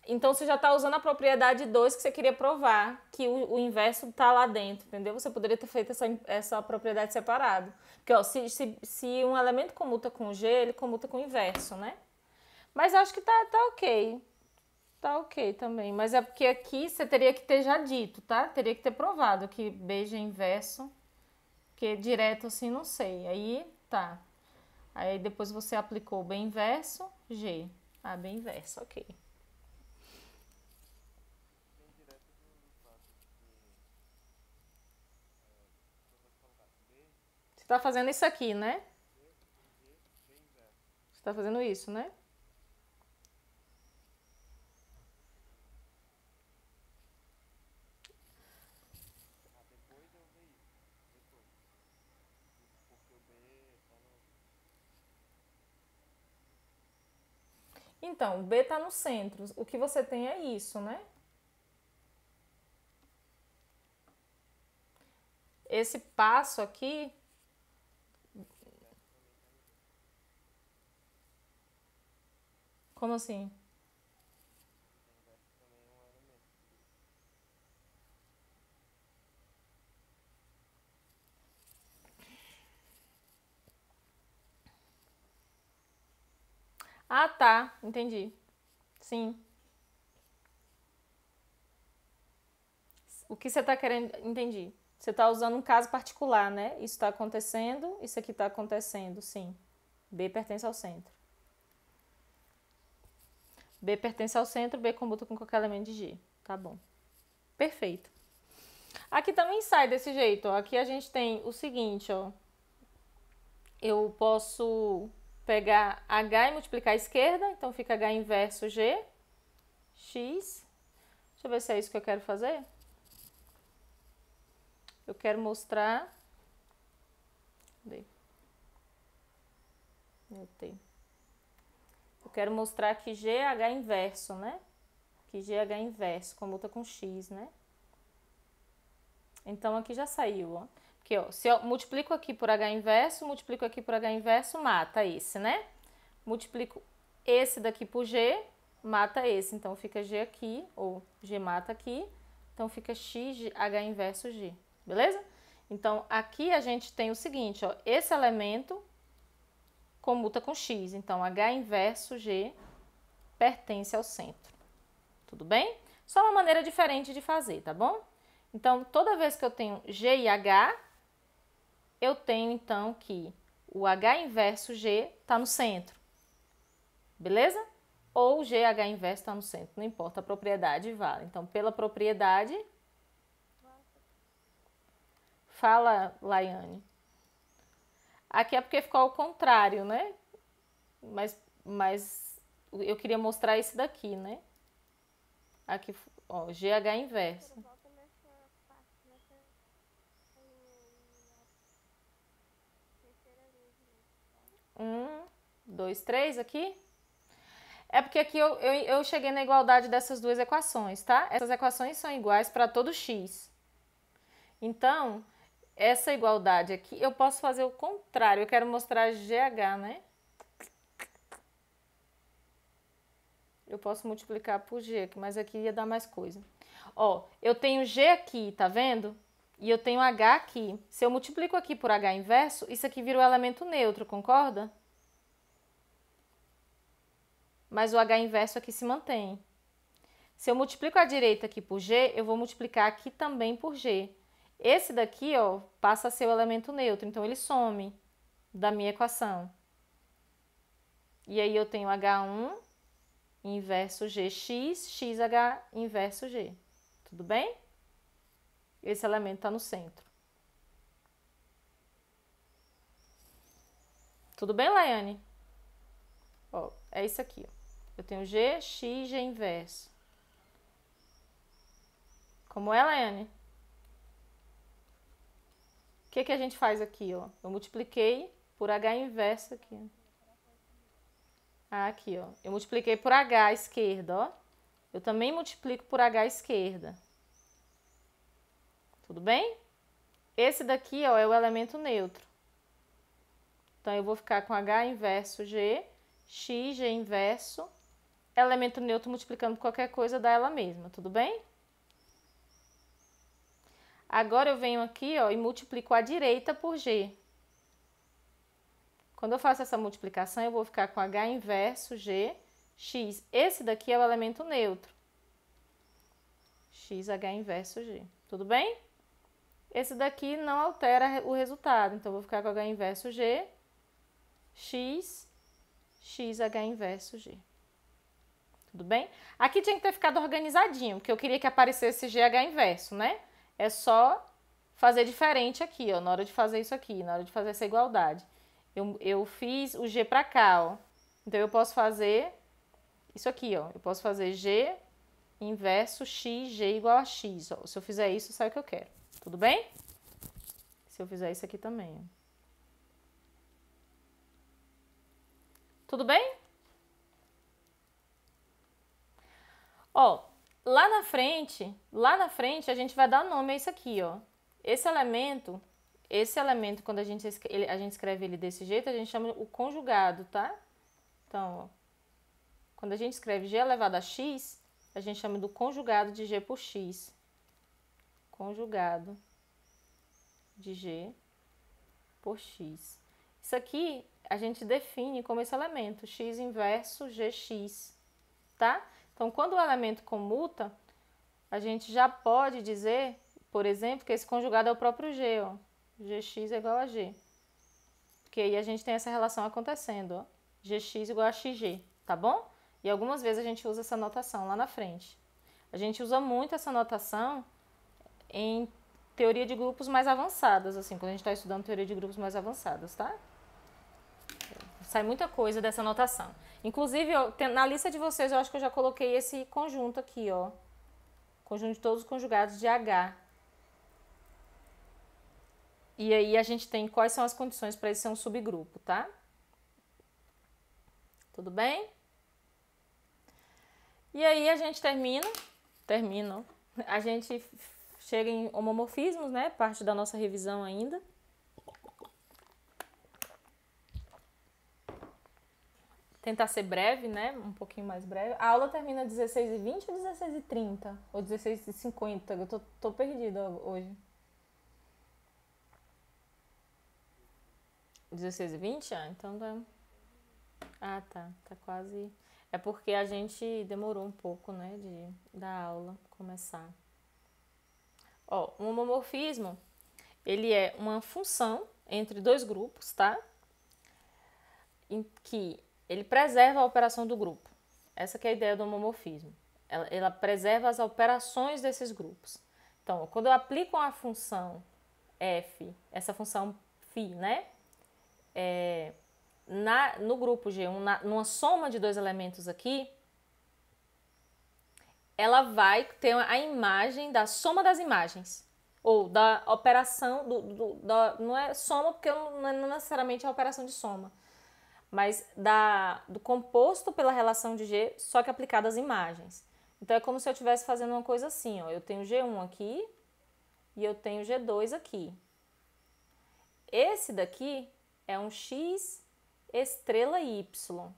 Então você já está usando a propriedade 2 que você queria provar, que o inverso está lá dentro, entendeu? Você poderia ter feito essa propriedade separado. Porque ó, se um elemento comuta com G, ele comuta com o inverso, né? Mas acho que tá ok. Tá ok também. Mas é porque aqui você teria que ter já dito, tá? Teria que ter provado que B é inverso. Porque direto assim não sei. Aí tá. Aí depois você aplicou B inverso, G. Ah, B inverso, ok. Você tá fazendo isso aqui, né? Você tá fazendo isso, né? Então, B está no centro. O que você tem é isso, né? Esse passo aqui... Como assim? Ah, tá. Entendi. Sim. O que você está querendo... Entendi. Você está usando um caso particular, né? Isso está acontecendo, isso aqui está acontecendo, sim. B pertence ao centro. B pertence ao centro, B commuta com qualquer elemento de G. Tá bom. Perfeito. Aqui também sai desse jeito, ó. Aqui a gente tem o seguinte, ó. Eu posso pegar H e multiplicar a esquerda, então fica H inverso G, X. Deixa eu ver se é isso que eu quero fazer. Eu quero mostrar... Eu quero mostrar que G é H inverso, né? Que G é H inverso, comuta com X, né? Então, aqui já saiu, ó. Porque, ó, se eu multiplico aqui por H inverso, multiplico aqui por H inverso, mata esse, né? Multiplico esse daqui por G, mata esse. Então, fica G aqui, ou G mata aqui. Então, fica X H inverso G, beleza? Então, aqui a gente tem o seguinte, ó. Esse elemento comuta com X. Então, H inverso G pertence ao centro. Tudo bem? Só uma maneira diferente de fazer, tá bom? Então, toda vez que eu tenho G e H, eu tenho, então, que o H inverso G está no centro. Beleza? Ou GH inverso está no centro, não importa, a propriedade vale. Então, pela propriedade... Fala, Laiane. Aqui é porque ficou ao contrário, né? Mas eu queria mostrar esse daqui, né? Aqui, ó, GH inverso. 1, 2, 3 aqui. É porque aqui eu cheguei na igualdade dessas duas equações, tá? Essas equações são iguais para todo x. Então, essa igualdade aqui, eu posso fazer o contrário. Eu quero mostrar GH, né? Eu posso multiplicar por G, mas aqui ia dar mais coisa. Ó, eu tenho G aqui, tá vendo? E eu tenho H aqui. Se eu multiplico aqui por H inverso, isso aqui vira o elemento neutro, concorda? Mas o H inverso aqui se mantém. Se eu multiplico a direita aqui por G, eu vou multiplicar aqui também por G. Esse daqui, ó, passa a ser o elemento neutro, então ele some da minha equação. E aí eu tenho H1 inverso GX, XH inverso G. Tudo bem? Esse elemento está no centro. Tudo bem, Laiane? Ó, é isso aqui, ó. Eu tenho G, X, G inverso. Como é, Laiane? O que a gente faz aqui, ó? Eu multipliquei por H inverso aqui. Aqui, ó. Eu multipliquei por H à esquerda, ó. Eu também multiplico por H à esquerda. Tudo bem? Esse daqui, ó, é o elemento neutro. Então, eu vou ficar com H inverso G, X, G inverso. Elemento neutro multiplicando por qualquer coisa dá ela mesma, tudo bem? Agora eu venho aqui, ó, e multiplico a direita por G. Quando eu faço essa multiplicação, eu vou ficar com H inverso G, X. Esse daqui é o elemento neutro. X, H inverso G. Tudo bem? Esse daqui não altera o resultado. Então, eu vou ficar com H inverso G, X, X, H inverso G. Tudo bem? Aqui tinha que ter ficado organizadinho, porque eu queria que aparecesse GH inverso, né? É só fazer diferente aqui, ó, na hora de fazer isso aqui, na hora de fazer essa igualdade. Eu fiz o G pra cá, ó. Então, eu posso fazer isso aqui, ó. Eu posso fazer G inverso X, G igual a X, ó. Se eu fizer isso, sai o que eu quero. Tudo bem? Se eu fizer isso aqui também, ó. Tudo bem? Ó, lá na frente a gente vai dar nome a isso aqui, ó. Esse elemento, quando a gente escreve ele desse jeito, a gente chama o conjugado, tá? Então, ó, quando a gente escreve g elevado a x, a gente chama do conjugado de g por x. Conjugado de g por x. Isso aqui a gente define como esse elemento, x inverso gx, tá? Então, quando o elemento comuta, a gente já pode dizer, por exemplo, que esse conjugado é o próprio g, ó. Gx é igual a g. Porque aí a gente tem essa relação acontecendo, ó. Gx igual a xg, tá bom? E algumas vezes a gente usa essa notação lá na frente. A gente usa muito essa notação em teoria de grupos mais avançadas, assim, quando a gente está estudando teoria de grupos mais avançadas, tá? Sai muita coisa dessa notação. Inclusive, na lista de vocês, eu acho que eu já coloquei esse conjunto aqui, ó. Conjunto de todos os conjugados de H. E aí a gente tem quais são as condições para ele ser um subgrupo, tá? Tudo bem? E aí a gente termina. A gente chega em homomorfismos, né? Parte da nossa revisão ainda. Tentar ser breve, né? Um pouquinho mais breve. A aula termina às 16h20 ou 16h30? Ou 16h50? Eu tô perdida hoje. 16h20? Ah, então dá. Ah, tá. Tá quase. É porque a gente demorou um pouco, né? Da aula começar. Ó, um homomorfismo, ele é uma função entre dois grupos, tá? Em que ele preserva a operação do grupo. Essa que é a ideia do homomorfismo. Ela preserva as operações desses grupos. Então, quando eu aplico uma função f, essa função φ, né? No grupo G1, numa soma de dois elementos aqui, ela vai ter a imagem da soma das imagens. Ou da operação, não é soma porque não é necessariamente a operação de soma. Mas do composto pela relação de G, só que aplicado às imagens. Então é como se eu estivesse fazendo uma coisa assim, ó. Eu tenho G1 aqui e eu tenho G2 aqui. Esse daqui é um X estrela Y.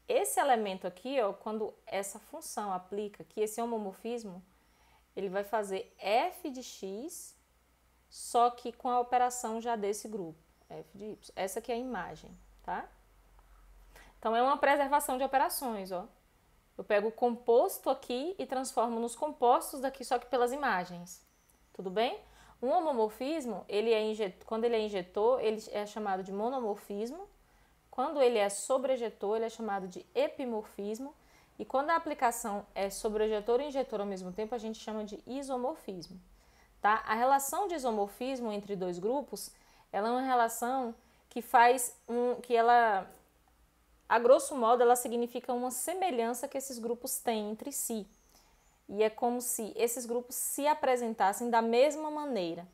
Esse elemento aqui, ó, quando essa função aplica aqui, esse homomorfismo, ele vai fazer f de x, só que com a operação já desse grupo, f de y. Essa aqui é a imagem, tá? Então, é uma preservação de operações, ó. Eu pego o composto aqui e transformo nos compostos daqui, só que pelas imagens. Tudo bem? Um homomorfismo, quando ele é injetor, ele é chamado de monomorfismo. Quando ele é sobrejetor, ele é chamado de epimorfismo. E quando a aplicação é sobrejetor e injetor ao mesmo tempo, a gente chama de isomorfismo. Tá? A relação de isomorfismo entre dois grupos, ela é uma relação que a grosso modo, ela significa uma semelhança que esses grupos têm entre si. E é como se esses grupos se apresentassem da mesma maneira,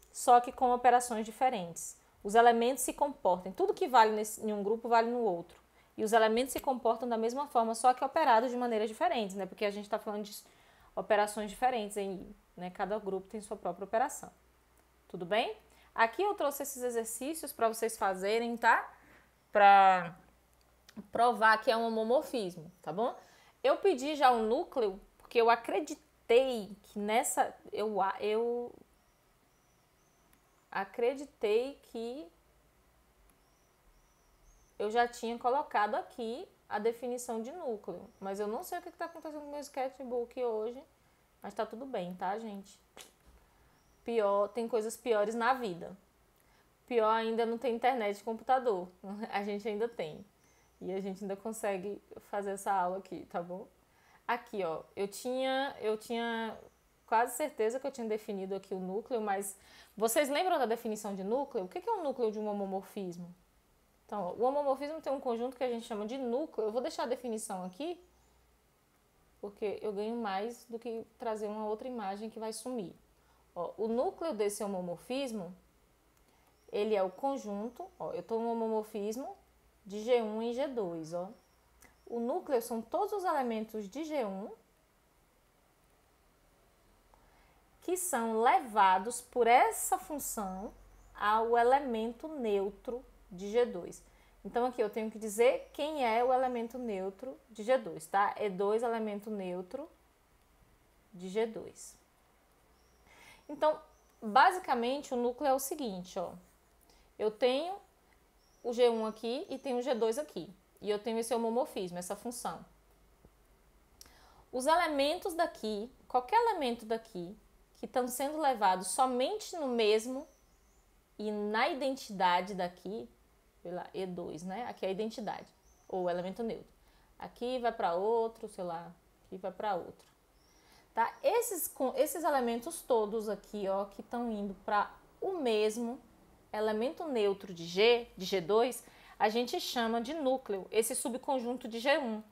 só que com operações diferentes. Os elementos se comportam, tudo que vale em um grupo vale no outro. E os elementos se comportam da mesma forma, só que operados de maneiras diferentes, né? Porque a gente está falando de operações diferentes, né? Cada grupo tem sua própria operação. Tudo bem? Aqui eu trouxe esses exercícios para vocês fazerem, tá? Para provar que é um homomorfismo, tá bom? Eu pedi já o núcleo, porque eu acreditei que nessa... Eu acreditei que eu já tinha colocado aqui a definição de núcleo. Mas eu não sei o que está acontecendo com o meu sketchbook hoje. Mas tá tudo bem, tá, gente? Tem coisas piores na vida. Pior ainda não tem internet e computador. A gente ainda tem. E a gente ainda consegue fazer essa aula aqui, tá bom? Aqui, ó, eu tinha quase certeza que eu tinha definido aqui o núcleo, mas vocês lembram da definição de núcleo? O que é o núcleo de um homomorfismo? Então, ó, o homomorfismo tem um conjunto que a gente chama de núcleo. Eu vou deixar a definição aqui, porque eu ganho mais do que trazer uma outra imagem que vai sumir. Ó, o núcleo desse homomorfismo, ele é o conjunto, ó, eu estou no homomorfismo de G1 e G2, ó. O núcleo são todos os elementos de G1 que são levados por essa função ao elemento neutro de G2. Então, aqui eu tenho que dizer quem é o elemento neutro de G2, tá? E2, elemento neutro de G2. Então, basicamente, o núcleo é o seguinte, ó. Eu tenho o G1 aqui e tenho o G2 aqui. E eu tenho esse homomorfismo, essa função. Os elementos daqui, qualquer elemento daqui, que estão sendo levados somente no mesmo e na identidade daqui, pela E2, né? Aqui é a identidade, ou elemento neutro. Aqui vai para outro, sei lá, aqui vai para outro. Tá? Esses elementos todos aqui, ó, que estão indo para o mesmo elemento neutro de G2, a gente chama de núcleo, esse subconjunto de G1.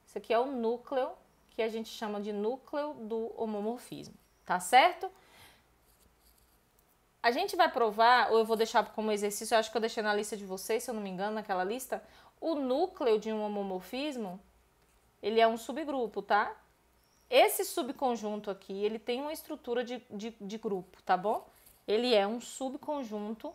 Isso aqui é o núcleo, que a gente chama de núcleo do homomorfismo, tá certo? A gente vai provar, ou eu vou deixar como exercício, eu acho que eu deixei na lista de vocês, se eu não me engano, naquela lista, o núcleo de um homomorfismo, ele é um subgrupo, tá? Esse subconjunto aqui, ele tem uma estrutura de grupo, tá bom? Ele é um subconjunto,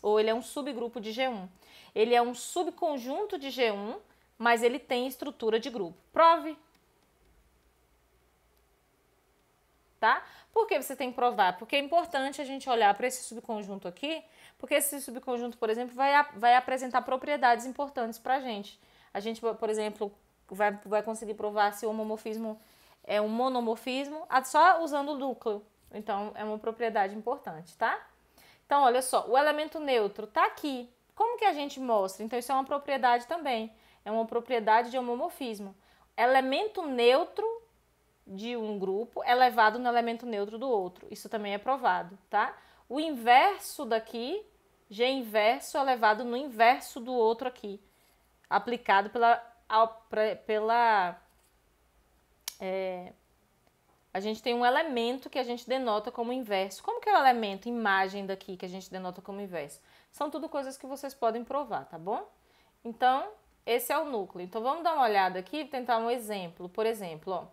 ou ele é um subgrupo de G1. Ele é um subconjunto de G1, mas ele tem estrutura de grupo. Prove! Tá? Por que você tem que provar? Porque é importante a gente olhar para esse subconjunto aqui, porque esse subconjunto, por exemplo, vai apresentar propriedades importantes para a gente. A gente, por exemplo, vai conseguir provar se o homomorfismo é um monomorfismo só usando o núcleo. Então, é uma propriedade importante, tá? Então, olha só, o elemento neutro tá aqui. Como que a gente mostra? Então, isso é uma propriedade também. É uma propriedade de homomorfismo. Elemento neutro de um grupo é levado no elemento neutro do outro. Isso também é provado, tá? O inverso daqui, G inverso, é levado no inverso do outro aqui, aplicado a gente tem um elemento que a gente denota como inverso. Como que é o elemento, imagem daqui, que a gente denota como inverso? São tudo coisas que vocês podem provar, tá bom? Então, esse é o núcleo. Então, vamos dar uma olhada aqui e tentar um exemplo. Por exemplo, ó.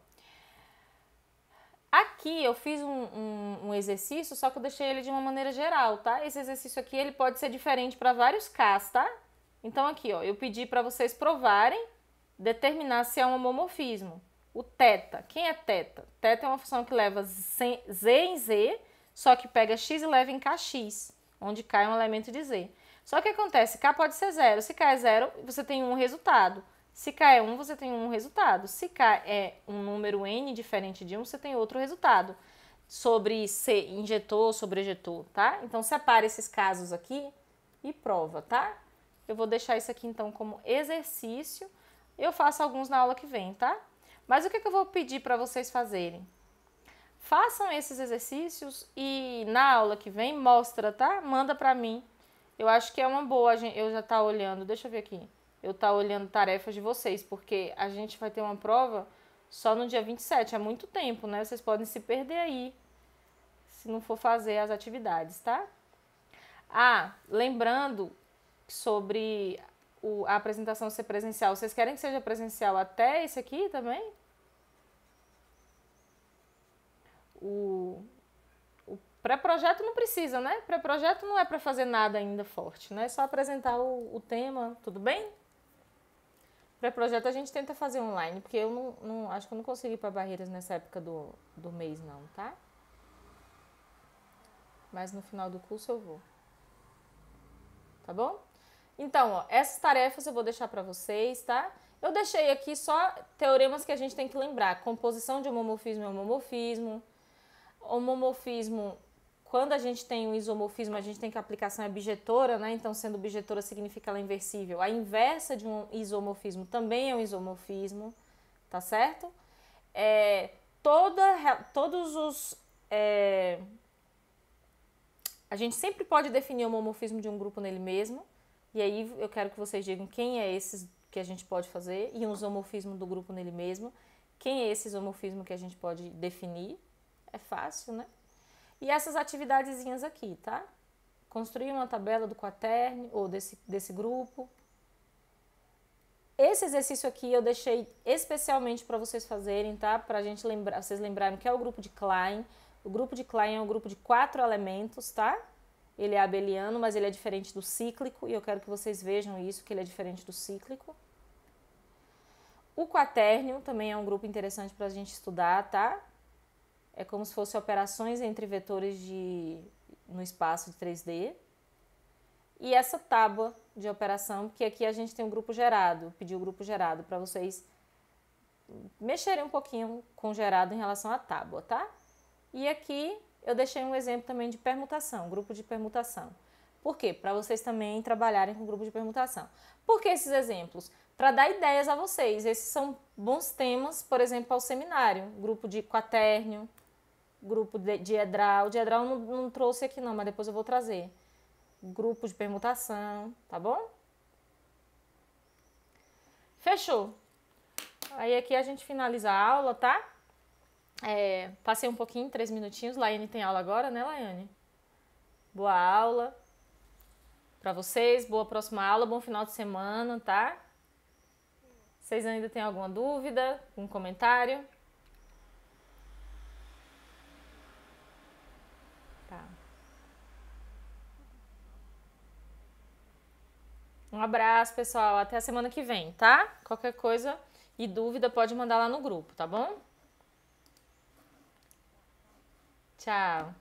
Aqui eu fiz um exercício, só que eu deixei ele de uma maneira geral, tá? Esse exercício aqui, ele pode ser diferente para vários Ks, tá? Então, aqui, ó, eu pedi para vocês provarem, determinar se é um homomorfismo. O θ, quem é θ? Θ é uma função que leva z em z, só que pega x e leva em kx, onde k é um elemento de z. Só que acontece, k pode ser zero. Se k é zero, você tem um resultado. Se k é 1, você tem um resultado. Se k é um número n diferente de 1, você tem outro resultado. Sobre ser injetor, sobre ejetor, tá? Então, separe esses casos aqui e prova, tá? Eu vou deixar isso aqui, então, como exercício. Eu faço alguns na aula que vem, tá? Mas o que eu vou pedir para vocês fazerem? Façam esses exercícios e na aula que vem mostra, tá? Manda para mim. Eu acho que é uma boa, eu já tá olhando, deixa eu ver aqui. Eu tá olhando tarefas de vocês, porque a gente vai ter uma prova só no dia 27, é muito tempo, né? Vocês podem se perder aí, se não for fazer as atividades, tá? Ah, lembrando sobre a apresentação ser presencial, vocês querem que seja presencial até esse aqui também? O pré-projeto não precisa, né? Pré-projeto não é para fazer nada ainda forte, né? É só apresentar o tema, tudo bem? Pré-projeto a gente tenta fazer online, porque eu não acho que eu não consegui ir para Barreiras nessa época do mês, não, tá? Mas no final do curso eu vou. Tá bom? Então, ó, essas tarefas eu vou deixar para vocês, tá? Eu deixei aqui só teoremas que a gente tem que lembrar. Composição de homomorfismo e homomorfismo. Homomorfismo, quando a gente tem um isomorfismo, a gente tem que a aplicação é bijetora, né? Então, sendo bijetora significa ela é inversível. A inversa de um isomorfismo também é um isomorfismo, tá certo? Todos os... a gente sempre pode definir o homomorfismo de um grupo nele mesmo. E aí eu quero que vocês digam quem é esses que a gente pode fazer e um isomorfismo do grupo nele mesmo. Quem é esse isomorfismo que a gente pode definir? É fácil, né? E essas atividadezinhas aqui, tá? Construir uma tabela do quaterne ou desse grupo. Esse exercício aqui eu deixei especialmente para vocês fazerem, tá? Pra gente lembrar, vocês lembrarem que é o grupo de Klein. O grupo de Klein é um grupo de 4 elementos, tá? Ele é abeliano, mas ele é diferente do cíclico, e eu quero que vocês vejam isso, que ele é diferente do cíclico. O quaternio também é um grupo interessante para a gente estudar, tá? É como se fossem operações entre vetores no espaço de 3D. E essa tábua de operação, porque aqui a gente tem um grupo gerado, pedi o grupo gerado para vocês mexerem um pouquinho com o gerado em relação à tábua, tá? E aqui eu deixei um exemplo também de permutação, grupo de permutação. Por quê? Para vocês também trabalharem com grupo de permutação. Por que esses exemplos? Para dar ideias a vocês. Esses são bons temas, por exemplo, ao seminário. Grupo de quaternio, grupo de diedral. O diedral não trouxe aqui não, mas depois eu vou trazer. Grupo de permutação, tá bom? Fechou. Aí aqui a gente finaliza a aula, tá? Passei um pouquinho, 3 minutinhos. Laiane tem aula agora, né, Laiane? Boa aula pra vocês, boa próxima aula, bom final de semana, tá? Vocês ainda têm alguma dúvida, um comentário? Tá. Um abraço, pessoal. Até a semana que vem, tá? Qualquer coisa e dúvida pode mandar lá no grupo, tá bom? Tchau.